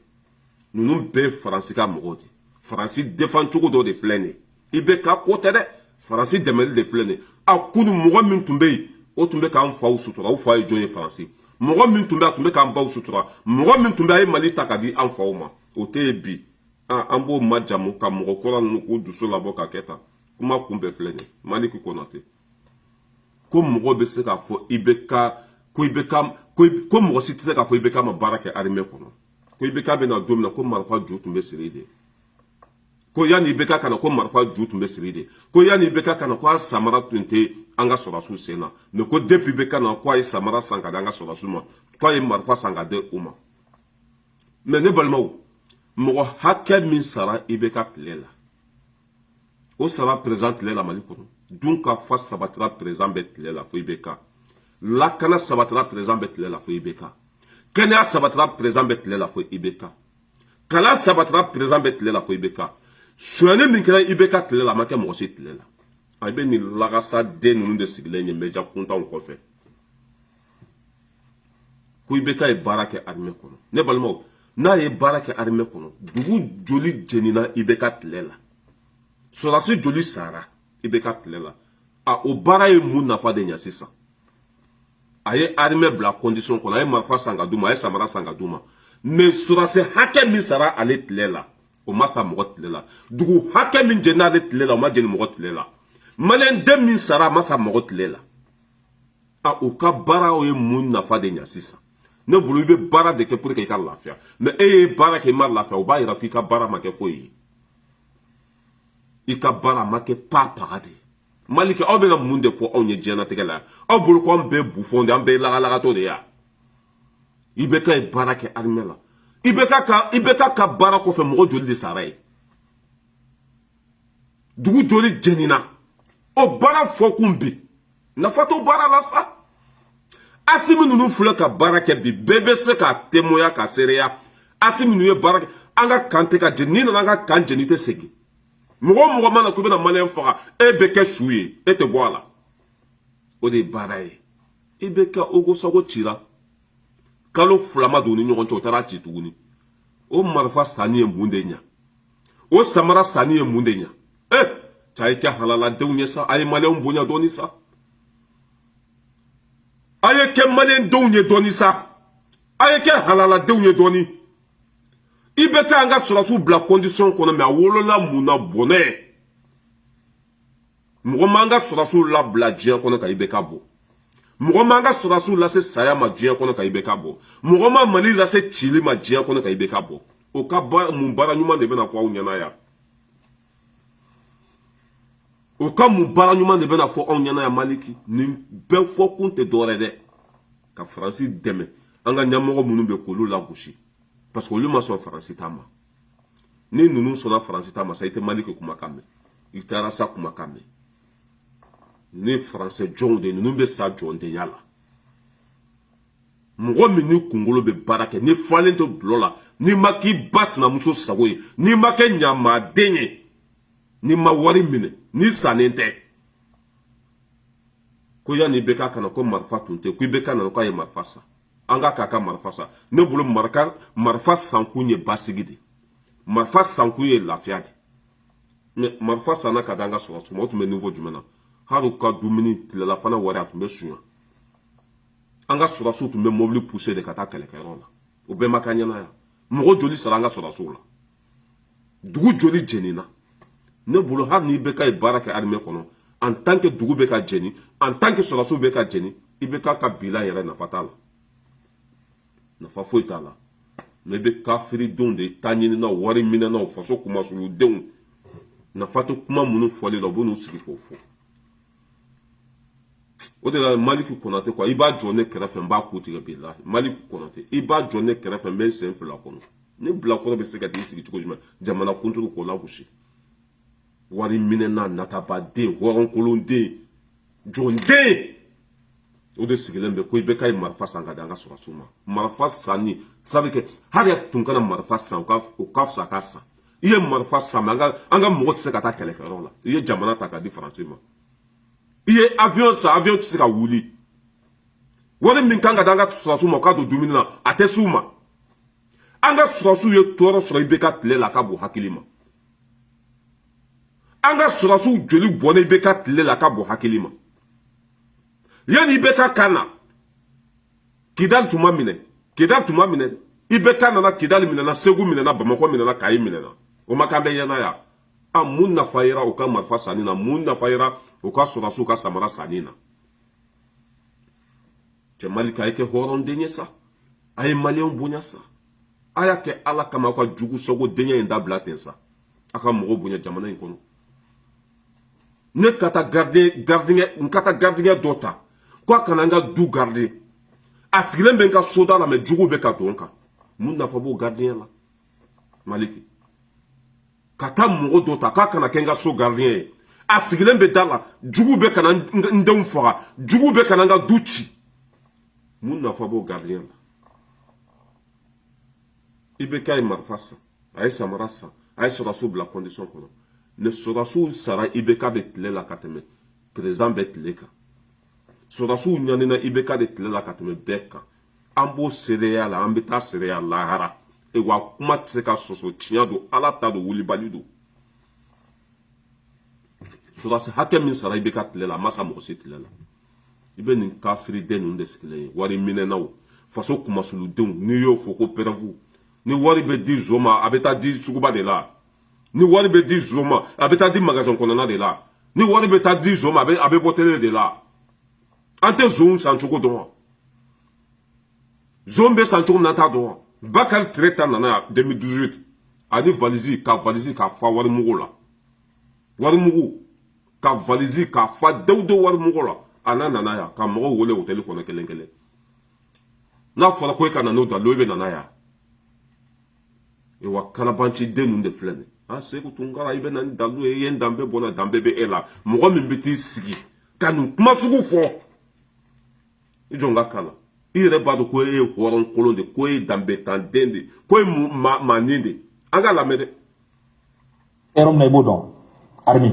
ninnu bɛɛ ye Faransi ka mɔgɔw de Faransi défend cogo dɔ de filɛ nin ye IBK ko tɛ dɛ Faransi dɛmɛli de filɛ nin ye a kunu mɔgɔ min tun bɛ yen o tun bɛ k'an faw sutura u fa ye jɔn ye Faransi mɔgɔ min tun bɛ a tun bɛ k'an baw sutura mɔgɔ min tun bɛ a ye Mali ta ka di an faw ma o tɛ yen bi an b'o majamu ka mɔgɔ kɔrɔ ninnu k'u dusu labɔ ka kɛ tan kuma kun bɛɛ filɛ nin ye Maliki Konate ko mɔgɔ bɛ se k'a fɔ IBK ko mɔgɔ si tɛ se k'a fɔ IBK ma baara kɛ armée kɔnɔ ko IBK bɛ na don min na ko marifa ju tun bɛ siri de ko yanni IBK kana ko marifa ju tun bɛ siri de ko yanni IBK kana ko a samara tun tɛ an ka sɔrɔdasiw sen na mais ko depuis IBK na ko a ye samara san ka di an ka sɔrɔdasiw ma ko a ye marifa san ka di u ma mais ne balimaw mɔgɔ hakɛ min sara IBK tile la o sara président tile la Mali kɔnɔ dun ka fa sabatira président bɛ tile la fo IBK lakana sabatira président bɛ tile la fo IBK kɛnɛya sabatira président bɛ tile la fo IBK kalan sabatira président bɛ tile la fo IBK sonyani min kɛra IBK tile la a ma kɛ mɔgɔ si tile la a bɛ nin lagasa den ninnu de sigilen ye media kuntanw kɔfɛ ko IBK ye baara kɛ armée kɔnɔ ne balimaw n'a ye baara kɛ armée kɔnɔ dugu joli jenina IBK tile la sɔrɔdasi joli sara IBK tile la o baara ye mun nafa de ɲa sisan a ye armée bila condition kɔnɔ a ye marifa san ka d'u ma a ye samara san ka d'u ma mais surasi hakɛ min sara ale tile la o ma sa mɔgɔ tile la dugu hakɛ min jɛnna ale tile la o ma jɛni mɔgɔ tile la maliyɛn den min sara a ma sa mɔgɔ tile la u ka baara o ye mun nafa de ɲa sisan ne bolo i bɛ baara de kɛ pour que i ka lafiya mais e ye baara kɛ i ma lafiya o b'a yira k'i ka baara ma kɛ foyi ye i ka baara ma kɛ paga de ye Maliki aw bɛna mun de fɔ anw ye diɲɛlatigɛ la aw bolo ko an bɛɛ bufɔn de an bɛɛ lagalagatɔ de ya i bɛ ka baara kɛ armée la i bɛ ka baara kɔfɛ mɔgɔ joli de sara ye dugu joli jɛnina o baara fɔkun bi nafa t'o baara la sa Asimi ninnu filɛ ka baara kɛ bi bɛɛ bɛ se ka témoigner ka seereya Asimi ninnu ye baara kɛ an ka kan tɛ ka jɛni n'i nana an ka kan jɛni i tɛ segin mɔgɔ mana k'u bɛna maliyɛn faga e bɛ kɛ su ye e tɛ bɔ a la o de ye baara ye i bɛ kɛ ogosago cira kalo 2 ma don ni ɲɔgɔn cɛ o taara ci tuguni o marifa sanni ye mun de ɲa o samara sanni ye mun de ɲa cɛ a ye kɛ halaladenw ye sa a ye maliyɛnw bonya dɔɔni sa a ye kɛ maliyɛndenw ye dɔɔni sa a ye kɛ halaladenw ye dɔɔni i bɛ ka an ka sɔrɔsiw bila condition kɔnɔ mais a wolola mun na bɔnɛ mɔgɔ man ka sɔrɔsiw labila diɲɛ kɔnɔ ka i bɛ ka bɔ mɔgɔ man ka sɔrɔsiw lase saya ma diɲɛ kɔnɔ ka i bɛ ka bɔ mɔgɔ ma Mali lase cili ma diɲɛ kɔnɔ ka i bɛ ka bɔ o ka mun baara ɲuman de bɛna fɔ aw ɲɛna yan o ka mun baara ɲuman de bɛna fɔ aw ɲɛna yan Maliki nin bɛɛ fɔ kun tɛ dɔwɛrɛ dɛ ka Faransi dɛmɛ an ka ɲɛmɔgɔ minnu bɛ k'olu lagosi parce que olu ma sɔn Faransi ta ma ni ninnu sɔnna Faransi ta ma sa i tɛ Maliki kumakan mɛn i tɛ Arasa kumakan mɛn ni Faransɛ jɔnw de ninnu bɛ sa jɔndenya la mɔgɔ min ni kunkolo bɛ baara kɛ ni falen tɛ dulɔ la ni ma k'i ba sinamuso sago ye ni ma kɛ ɲamaden ye ni ma wari minɛ ni sannen tɛ ko yanni i bɛ k'a kana ko marifa tun tɛ ko i bɛ k'a nana k'a ye marifa sa an k'a ka marifa sa ne bolo marifa sankun ye basigi de marifa sankun ye lafiya de mais marifa sanna ka da an ka sɔrɔsuma o tun bɛ niveau jumɛn na hali u ka dumuni tilelafana wari a tun bɛ suɲa an ka sɔrɔsiw tun bɛ mobili pousser de ka taa kɛlɛkɛyɔrɔ la o bɛɛ ma k'an ɲɛna yan mɔgɔ joli sara an ka sɔrɔsiw la dugu joli jɛnina ne bolo hali n'i bɛ ka baara kɛ armée kɔnɔ en tant que dugu bɛ ka jɛni en tant que sɔrɔsiw bɛ ka jɛni i bɛ k'a ka bilan yɛrɛ nafa t'a la nafa foyi t'a la mais i bɛ kafiridenw de ta ɲininaw wari minɛnaw faso kumasuludenw nafa tɛ kuma minnu fɔli la u bɛ n'u sigi k'o fɔ o de la Maliki Konate quoi i b'a jɔ ne kɛrɛfɛ n b'a ku tigɛ bilahi Maliki Konate i b'a jɔ ne kɛrɛfɛ n bɛ n sen fila kɔnɔ ne bilakɔrɔ bɛ se ka t'i sigi cogo jumɛn jamana kuntigi k'o lagosi wari minɛna natabaden hɔrɔnkolonden jɔnden o de sigilen bɛ ko i bɛ ka marifa san ka di an ka sɔrɔsiw ma marifa sanni sabu kɛ hali tun kana marifa san o ka fisa k'a san i ye marifa san mais an ka mɔgɔ tɛ se ka taa kɛlɛkɛyɔrɔ la i ye jamana ta k'a di Faransi ma i ye avion san avion tɛ se ka wuli wari min kan ka di an ka sɔrɔsiw ma o ka don dumuni na a tɛ s'u ma an ka sɔrɔsiw ye tɔɔrɔ sɔrɔ i bɛ ka tile la a ka bon hakili ma an ka sɔrɔsiw joli bɔnna i bɛ ka tile la a ka bon hakili ma yanni i bɛ ka kan na Kidali tun ma minɛ i bɛ ka nana Kidali minɛna Segu minɛna Bamakɔ minɛna Kayi minɛna o ma kan bɛ ɲɛna yan a mun nafa yera o ka marifa sanni na mun nafa yera o ka sɔrɔsiw ka samara sanni na cɛ Maliki a ye kɛ hɔrɔnden ye sa a ye maliyɛnw bonya sa a y'a kɛ Ala kama aw ka jugu sogo denkɛ in dabila ten sa a ka mɔgɔw bonya jamana in kɔnɔ ne ka taa gardien dɔ ta ko a kana n ka du garder a sigilen bɛ n ka soda la mais juguw bɛ ka don n kan mun nafa b'o gardien la Maliki ka taa mɔgɔ dɔ ta k'a kana kɛ n ka so gardien ye a sigilen bɛ da la juguw bɛ kana n denw faga juguw bɛ kana n ka du ci mun nafa b'o gardien la i bɛ k'a ye marifa san a ye samara san a ye sɔrɔsiw bila condition kɔnɔ ne sɔrɔsiw sara i bɛ k'a bɛ tile la ka tɛmɛ président bɛ tile kan sɔrɔsiw ɲanina i bɛ k'a de tile la ka tɛmɛ bɛɛ kan an b'o seereya la an bɛ taa seereya lahara wa kuma tɛ se ka sɔsɔ tiɲɛ don Ala ta don wulibali don sɔrɔsi hakɛ min sara i bɛ ka tile la a ma sa mɔgɔ si tile la i bɛ nin kafiriden ninnu de sigilen ye wari minɛnaw faso kumasuludenw n'i y'o fɔ ko pɛrɛfu ni wari bɛ di zo ma a bɛ taa di suguba de la ni wari bɛ di zo ma a bɛ taa di magasin kɔnɔna de la ni wari bɛ taa di zo ma a bɛ bɔ télé de la an tɛ zo san cogo dɔn wa zo bɛ san cogo min na t'a dɔn wa Bakary Traoré nana yan 2018 ani valise ka fa warimugu la warimugu ka valise ka fa dawudo warimugu la ana nana yan ka mɔgɔw wele hôtel kɔnɔ kelen kelen n'a fɔra ko e ka na n'o dalo i bɛ nana yan wa kalabanci den ninnu de filɛ nin ye Seku Tunkara i bɛ na ni dalo ye i ye n danbe bɔ la danbe bɛ e la mɔgɔ min bɛ t'i sigi ka nin kuma sugu fɔ i jɔ n ka kala i yɛrɛ b'a dɔn ko e ye hɔrɔn kolon de ko e ye danbe tan den de ko e ye maanin de an ka lamɛn dɛ. Yɔrɔ min na i b'o dɔn Armi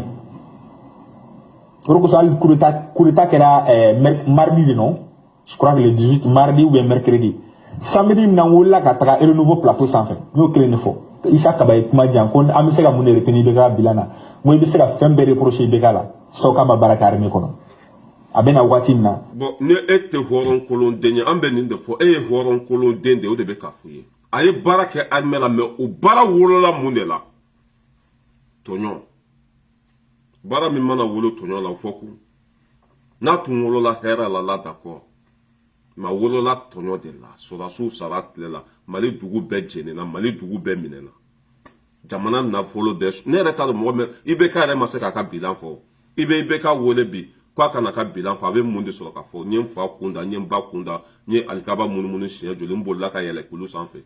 o de kosɔn hali coup d'état kɛra mardi de non je crois que le 18 mardi ou bien mercredi samedi min na n wulila ka taga renouveau plateau sanfɛ n y'o kelen de fɔ Isa Kaba ye kuma jan ko an bɛ se ka mun de retenir i bɛ ka bilan na n ko i bɛ se ka fɛn bɛɛ reprocher i bɛ ka la sabu k'a ma baara kɛ armée kɔnɔ a bɛ na waati min na. bon ni e tɛ hɔrɔn kolon den ye an bɛ nin de fɔ e ye hɔrɔn kolon den de o de bɛ ka f'u ye a ye baara kɛ armée la mais o baara wolola mun de la tɔɲɔ baara min mana wolo tɔɲɔ la o fɔ kun n'a tun wolola hɛrɛ la la d'accord mais a wolola tɔɲɔ de la sɔrɔdasiw sara tile la Mali dugu bɛɛ jenina Mali dugu bɛɛ minɛna jamana nafolo de ne yɛrɛ t'a dɔn mɔgɔ min IBK yɛrɛ ma se k'a ka bilan fɔ i bɛ IBK wele bi k'a kana ka bilan fɔ a bɛ mun de sɔrɔ k'a fɔ n ye n fa kunda n ye n ba kunda n ye alikaba munumunu siɲɛ joli n bolila ka yɛlɛ kulu sanfɛ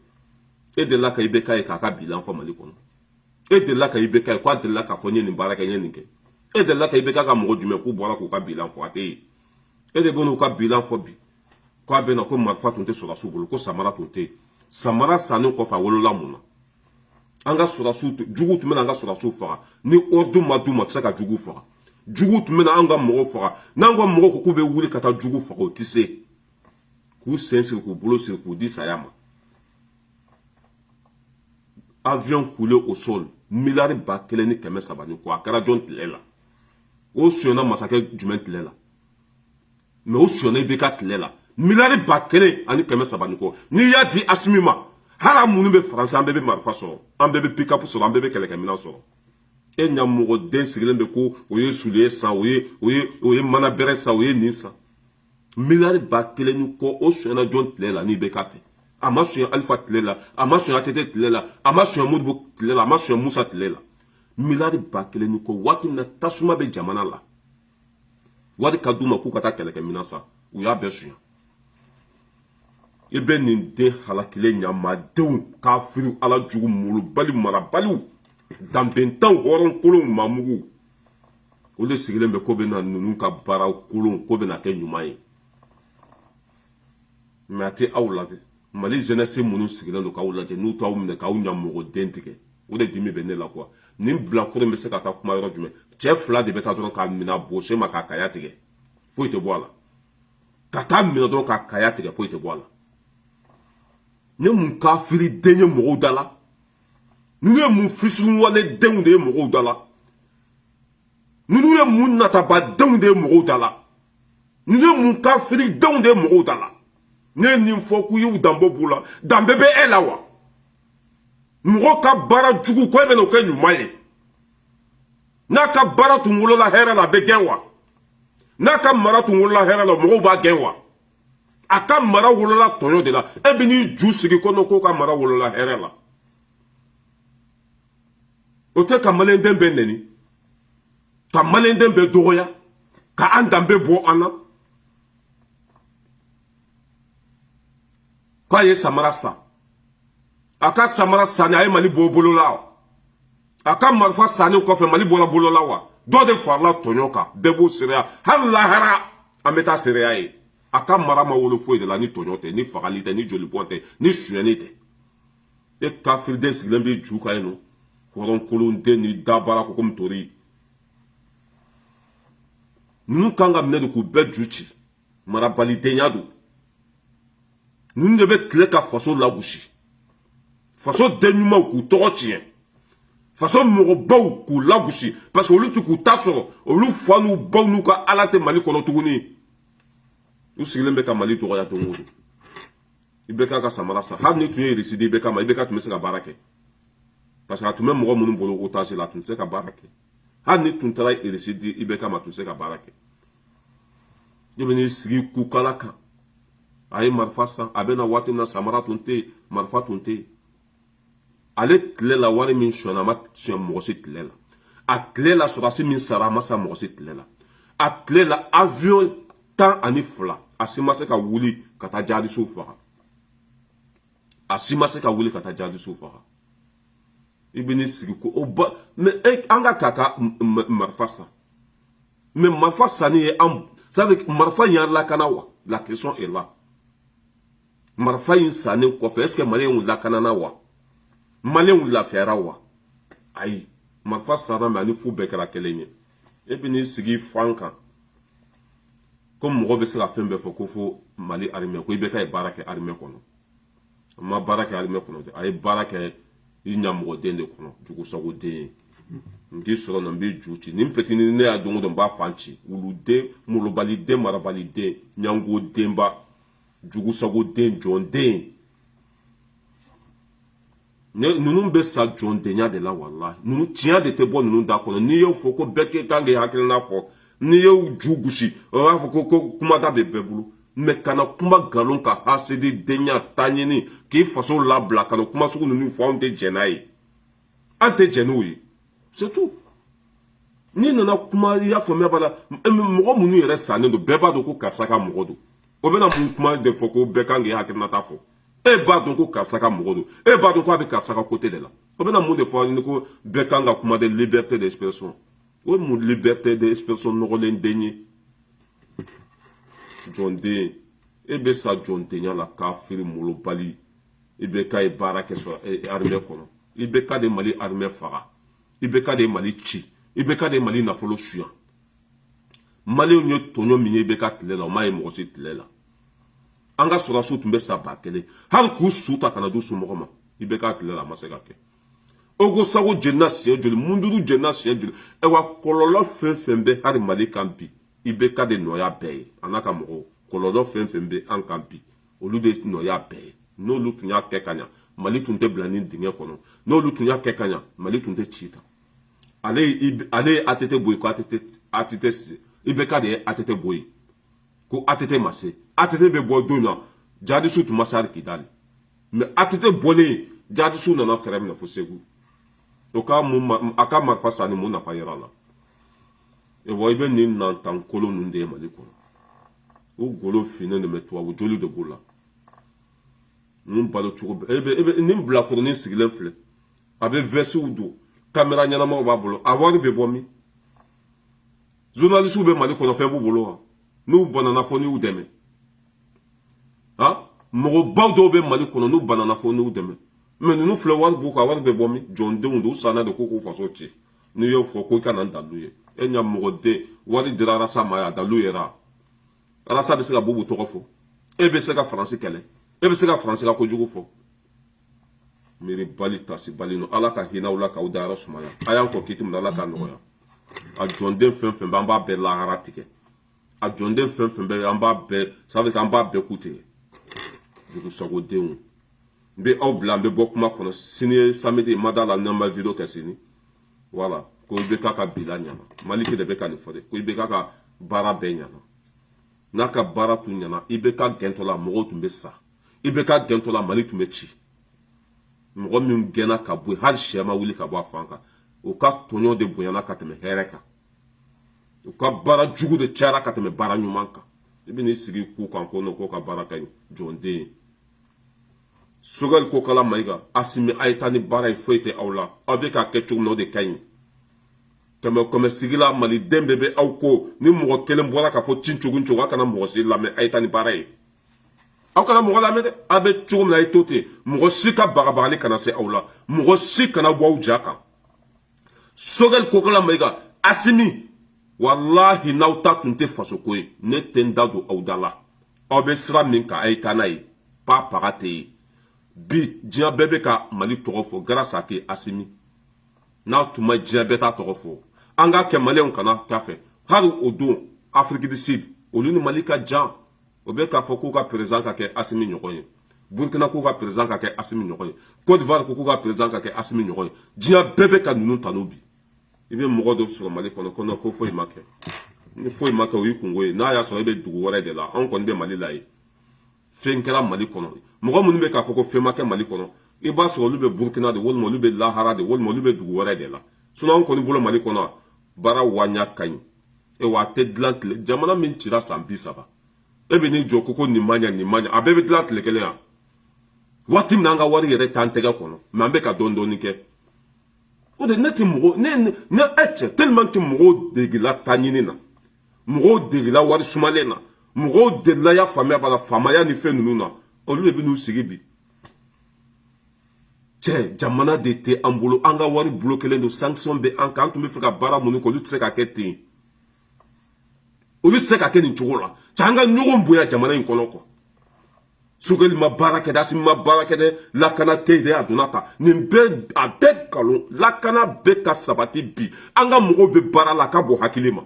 e delila ka IBK ye k'a ka bilan fɔ Mali kɔnɔ e delila ka IBK ye k'a delila k'a fɔ n ye nin baara kɛ n ye nin kɛ e delila ka IBK ka mɔgɔ jumɛn k'u bɔra k'u ka bilan fɔ a tɛ ye e de bɛ n'u ka bilan fɔ bi k'a bɛ na ko marifa tun tɛ sɔrɔdasiw bolo ko samara tun tɛ yen samara sannen kɔfɛ a wolola mun na an ka sɔrɔdasiw jugu tun bɛ na an ka sɔrɔdasiw faga ni ordre ma d'u ma u tɛ se ka jugu faga jugu tun bɛ na an ka mɔgɔw faga n'an ka mɔgɔw ko k'u bɛ wuli ka taa jugu faga o tɛ se k'u sen siri k'u bolo siri k'u di saya ma avion coulé au sol miliyari 1,300 ni kɔ a kɛra jɔn tile la o sonyɛna masakɛ jumɛn tile la mais o sonyɛna IBK tile la miliyari 1,300 ni kɔ n'i y'a di Asimi ma hali an minnu bɛ faransi an bɛɛ bɛ marifa sɔrɔ an bɛɛ bɛ pick-up sɔrɔ an bɛɛ bɛ kɛlɛkɛminɛn sɔrɔ e ɲamɔgɔ den sigilen bɛ ko o ye soulier san o ye mana bɛrɛ san o ye nin san miliyari 1,000 ni kɔ o sonyɛna jɔn tile la ni IBK tɛ a ma sonyɛ Alifa tile la a ma sonyɛ ATT tile la a ma sonyɛ Modibo tile la a ma sonyɛ Musa tile la miliyari 1,000 ni kɔ waati min na tasuma bɛ jamana la wari ka d'u ma k'u ka taa kɛlɛkɛminɛn san u y'a bɛɛ sonyɛ i bɛ nin den halakilen ɲamadenw kafiriw ala jugu molobali marabaliw danbentanw hɔrɔn kolonw mamugu o de sigilen bɛ ko bɛ na ninnu ka baara kolon ko bɛ na kɛ ɲuman ye mais a tɛ aw la dɛ Mali jeunesse minnu sigilen don k'aw lajɛ n'u t'aw minɛ k'aw ɲamɔgɔ den tigɛ o de dimi bɛ ne la quoi nin bilakoro bɛ se ka taa kuma yɔrɔ jumɛn cɛ 2 de bɛ taa dɔrɔn k'a minɛ a bose ma k'a kaya tigɛ foyi tɛ bɔ a la ka taa minɛ dɔrɔn k'a kaya tigɛ foyi tɛ bɔ a la ne mun kafiri den ye mɔgɔw da la ninnu ye mun fisuwale denw de ye mɔgɔw da la ninnu ye mun nataba denw de ye mɔgɔw da la ninnu ye mun kafiri denw de ye mɔgɔw da la ne ye nin fɔ k'u y'u danbe b'u la danbe bɛ e la wa mɔgɔ ka baara jugu ko e bɛ n'o kɛ ɲuman ye n'a ka baara tun wolola hɛrɛ la a bɛ gɛn wa n'a ka mara tun wolola hɛrɛ la mɔgɔw b'a gɛn wa a ka mara wolola tɔɲɔ de la e bɛ n'i ju sigi ko k'o ka mara wolola hɛrɛ la o tɛ ka maliyɛnden bɛɛ nɛni ka maliyɛnden bɛɛ dɔgɔya ka an danbe bɔ an na k'a ye samara san a ka samara sanni a ye Mali bɔ bolo la a ka marifa sanni kɔfɛ Mali bɔra bolo la wa dɔ de farala tɔɲɔ kan bɛɛ b'o seereya hali lahara an bɛ taa seereya ye a ka mara ma wolo foyi de la ni tɔɲɔ tɛ ni fagali tɛ ni jolibɔn tɛ ni suyɛnni tɛ e kafiriden sigilen b'i ju kan yen nɔ hɔrɔnkolonden ni dabara ko komi tori ninnu kan ka minɛ de k'u bɛɛ ju ci marabalidenya don ninnu de bɛ tile ka faso lagosi faso den ɲumanw k'u tɔgɔ tiɲɛ faso mɔgɔbaw k'u lagosi parce que olu tɛ k'u ta sɔrɔ olu fa n'u baw n'u ka ala tɛ Mali kɔnɔ tuguni u sigilen bɛ ka Mali dɔgɔya don o don Ibeka ka samara sa har ni tun ye risidi Ibeka ma Ibeka tun bɛ se ka baara kɛ parce que a tun bɛ mɔgɔ minnu bolo otage la a tun tɛ se ka baara kɛ har ni tun taara risidi Ibeka ma a tun tɛ se ka baara kɛ ne bɛ n'i sigi kukala kan a ye marifa san a bɛ na waati min na samara tun tɛ yen marifa tun tɛ yen ale tile la wari min sɔnna a ma sɔn mɔgɔ si tile la a tile la sɔrɔdasi min sara a ma sa mɔgɔ si tile la a tile la avion 12 a si ma se ka wuli ka taa jihadisiw faga a si ma se ka wuli ka taa jihadisiw faga i bɛ n'i sigi ko o ba mais an ka k'a ka marifa san mais marifa sanni ye an ça veut dire marifa in y'an lakana wa la question est là marifa in sannen kɔfɛ est ce que maliyɛnw lakanana wa maliyɛnw lafiyara wa ayi marifa sanna mais ani fu bɛɛ kɛra kelen ye e bɛ n'i sigi fan kan ko mɔgɔ bɛ se ka fɛn bɛɛ fɔ ko fo mali armée ko Ibeka ye baara kɛ armée kɔnɔ a ma baara kɛ armée kɔnɔ dɛ a ye baara kɛ i ɲamɔgɔden de kɔnɔ jugusagoden n k'i sɔrɔ na n b'i ju ci ni n petini ne y'a don o don n b'a fan ci wuluden molobaliden marabaliden ɲangodenba jugusagoden jɔnden ninnu bɛ sa jɔndenya de la walahi ninnu tiɲɛ de tɛ bɔ ninnu da kɔnɔ n'i y'o fɔ ko bɛɛ k'i kan k'i hakilina fɔ n'i y'o ju gosi o b'a fɔ ko kumada bɛ bɛɛ bolo mais kana kuma nkalon ka hasidi denya taɲini k'i faso labila kana kuma sugu ninnu fɔ anw tɛ jɛn n'a ye an tɛ jɛn n'o ye c'est tout n'i nana kuma i y'a faamuya b'a la mɔgɔ minnu yɛrɛ sannen don bɛɛ b'a dɔn ko karisa ka mɔgɔ don o bɛna mun kuma de fɔ ko bɛɛ kan k'i hakilinata fɔ e b'a dɔn ko karisa ka mɔgɔ don e b'a dɔn ko a bɛ karisa ka côté de la o bɛna mun de fɔ ni ko bɛɛ kan ka kuma de liberté d'expression o ye mun liberté d'expression nɔgɔlen den ye jɔnden e bɛ sa jɔndenya la k'a feere molobali Ibeka ye baara kɛ sɔrɔ armée kɔnɔ Ibeka de Mali armée faga Ibeka de Mali ci Ibeka de Mali nafolo suyan maliyɛnw ye tɔɲɔ min ye Ibeka tile la o m'a ye mɔgɔ si tile la an ka sɔrɔdasiw tun bɛ sa 1000 hali k'u su ta kana d'u somɔgɔw ma Ibeka tile la a ma se ka kɛ Ogo Sago jenna siɲɛ joli Munduru jenna siɲɛ joli wa kɔlɔlɔ fɛn fɛn bɛ hali Mali kan bi Ibeka de nɔya bɛɛ ye a n'a ka mɔgɔw kɔlɔlɔ fɛn fɛn bɛ an kan bi olu de nɔya bɛɛ ye n'olu tun y'a kɛ ka ɲa Mali tun tɛ bila ni dingɛ kɔnɔ n'olu tun y'a kɛ ka ɲa Mali tun tɛ ci ta ale ye ATT bɔ yen ko ATT Ibeka de ye ATT bɔ yen ko ATT ma se ATT bɛ bɔ don na jihadisiw tun ma se hali Kidali mais ATT bɔlen jihadisiw nana fɛrɛ minɛ fo Segu o ka a ka marifa sanni mun nafa yɛrɛ a la wa i bɛ nin nantan kolon ninnu de ye Mali kɔnɔ o golo finnen de bɛ tubabu joli de b'o la ninnu balo cogo bɛɛ nin bilakoronin sigilen filɛ a bɛ vɛsiw don kamera ɲɛnamaw b'a bolo a wari bɛ bɔ min journalisiw bɛ Mali kɔnɔ fɛn b'u bolo wa n'u banana fɔ n'u dɛmɛ mɔgɔbaw dɔw bɛ Mali kɔnɔ n'u banana fɔ n'u dɛmɛ mais ninnu filɛ wari b'u kan wari bɛ bɔ min jɔndenw don u sanna de ko k'u faso ci n'i y'o fɔ ko i kana n dalu ye e ɲa mɔgɔden wari dira Arasa ma a dalu yɛrɛ Arasa bɛ se ka Bubu tɔgɔ fɔ e bɛ se ka Faransi kɛlɛ e bɛ se ka Faransi ka kojugu fɔ miiri bali tasi bali no Ala ka hinɛ la k'aw dayɔrɔ sumaya a y'an kɔ kiti min Ala ka nɔgɔya a jɔnden fɛn fɛn bɛ an b'a bɛɛ lahara tigɛ a jɔnden fɛn fɛn bɛ an b'a bɛɛ ça veut dire an b'a bɛɛ ku tigɛ jugusagodenw n bɛ aw bila an bɛ bɔ kuma kɔnɔ sini ye samedi ma da la n'an ma video kɛ sini voilà ko Ibeka ka bila ɲana Maliki de bɛ ka nin fɔ de ko Ibeka ka baara bɛɛ ɲana n'a ka baara tun ɲana Ibeka gɛntɔ la mɔgɔw tun bɛ sa Ibeka gɛntɔ la Mali tun bɛ ci mɔgɔ min gɛnna ka bɔ yen hali sɛ ma wuli ka bɔ a fan kan o ka tɔɲɔ de bonyana ka tɛmɛ hɛrɛ kan u ka baara jugu de cayara ka tɛmɛ baara ɲuman kan i bɛ n'i sigi k'u kan ko ka baara ka ɲi jɔnden Sogɛli Kokala Mayiga Asimi a ye taa ni baara ye foyi tɛ aw la aw bɛ k'a kɛ cogo min na o de ka ɲi kɛmɛ sigi la Maliden bɛɛ bɛ aw ko ni mɔgɔ kelen bɔra k'a fɔ cin cogo a kana mɔgɔ si lamɛn a ye taa ni baara ye aw kana mɔgɔ lamɛn dɛ a bɛ cogo min na a ye to ten mɔgɔ si ka bagabagali kana se aw la mɔgɔ si kana bɔ aw ja kan Sogɛli Kokala Mayiga Asimi walahi n'aw ta tun tɛ fasoko ye ne tɛ n da don aw da la aw bɛ sira min kan a ye taa n'a ye pa paga tɛ yen bi diɲɛ bɛɛ bɛ ka Mali tɔgɔ fɔ grâce à que Asimi n'a tun ma diɲɛ bɛɛ t'a tɔgɔ fɔ an k'a kɛ maliyɛnw kana k'a fɛ hali o don Afrique du Sud olu ni Mali ka jan o bɛ k'a fɔ k'u ka président ka kɛ Asimi ɲɔgɔn ye Burkina ko ka président ka kɛ Assimi ɲɔgɔn ye Côte d'Ivoire ko ka président ka kɛ Assimi ɲɔgɔn ye diɲɛ bɛɛ bɛ ka ninnu tanu bi i bɛ mɔgɔ dɔ sɔrɔ Mali kɔnɔ ko foyi ma kɛ ni foyi ma kɛ o y'i kungo ye n'a y'a sɔrɔ i bɛ dugu wɛrɛ de la anw kɔni bɛ Mali la ye fɛn kɛra Mali kɔnɔ mɔgɔ minnu bɛ k'a fɔ ko fɛn ma kɛ Mali kɔnɔ i b'a sɔrɔ olu bɛ Burkina de walima olu bɛ Lahara de walima olu bɛ dugu wɛrɛ de la sinon anw kɔni bolo Mali kɔnɔ baara waɲa ka ɲi wa a tɛ dilan tile jamana min cira san 30 e bɛ n'i jɔ ko nin ma ɲa a bɛɛ bɛ dilan tile kelen yan waati min an ka wari yɛrɛ t'an tɛgɛ kɔnɔ mais an bɛ ka dɔɔni dɔɔni kɛ o de ne tɛ mɔgɔ ne cɛ tellement que mɔgɔw degela taɲini na mɔgɔw degela wari sumalen na mɔgɔw delila ya faamuya b'a la faamaya ni fɛn ninnu na olu de bɛ n'u sigi bi cɛ jamana de tɛ an bolo an ka wari bolo kelen don sanction bɛ an kan an tun bɛ fɛ ka baara minnu kɛ olu tɛ se ka kɛ ten olu tɛ se ka kɛ nin cogo la cɛ an ka ɲɔgɔn bonya jamana in kɔnɔ quoi Sogɛli ma baara kɛ dɛ Assimi ma baara kɛ dɛ lakana tɛ dɛ a donna ta nin bɛɛ a bɛɛ nkalon lakana bɛɛ ka sabati bi an ka mɔgɔw bɛ baara la a ka bɔ hakili ma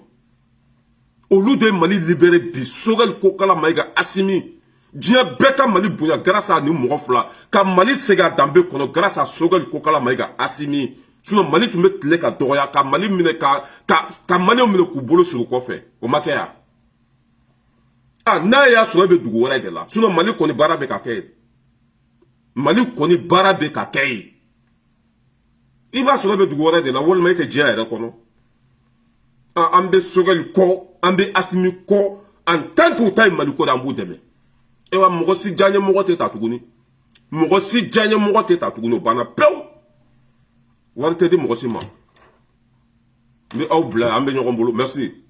olu de ye Mali libéré bi Sogɛli Kokala Mayiga Assimi diɲɛ bɛɛ ka Mali bonya grâce à nin mɔgɔ fila ka Mali segin a danbe kɔnɔ grâce à Sogɛli Kokala Mayiga Assimi sinon Mali tun bɛ tile ka dɔgɔya ka Mali minɛ ka Maliens minɛ k'u bolo siri kɔfɛ o ma kɛ yan n'a y'a sɔrɔ e bɛ dugu wɛrɛ de la sinon Mali kɔni baara bɛ ka kɛ yen Mali kɔni baara bɛ ka kɛ yen i b'a sɔrɔ e bɛ dugu wɛrɛ de la walima e tɛ diɲɛ yɛrɛ kɔnɔ an bɛ Sogɛli kɔ an bɛ Assimi kɔ en tant que u ta ye Mali ko de an b'u dɛmɛ e wa mɔgɔ si diyaɲɛ mɔgɔ tɛ ta tuguni mɔgɔ si diyaɲɛ mɔgɔ tɛ ta tuguni o banna pewu wari tɛ di mɔgɔ si ma n bɛ aw bila an bɛ ɲɔgɔn bolo merci.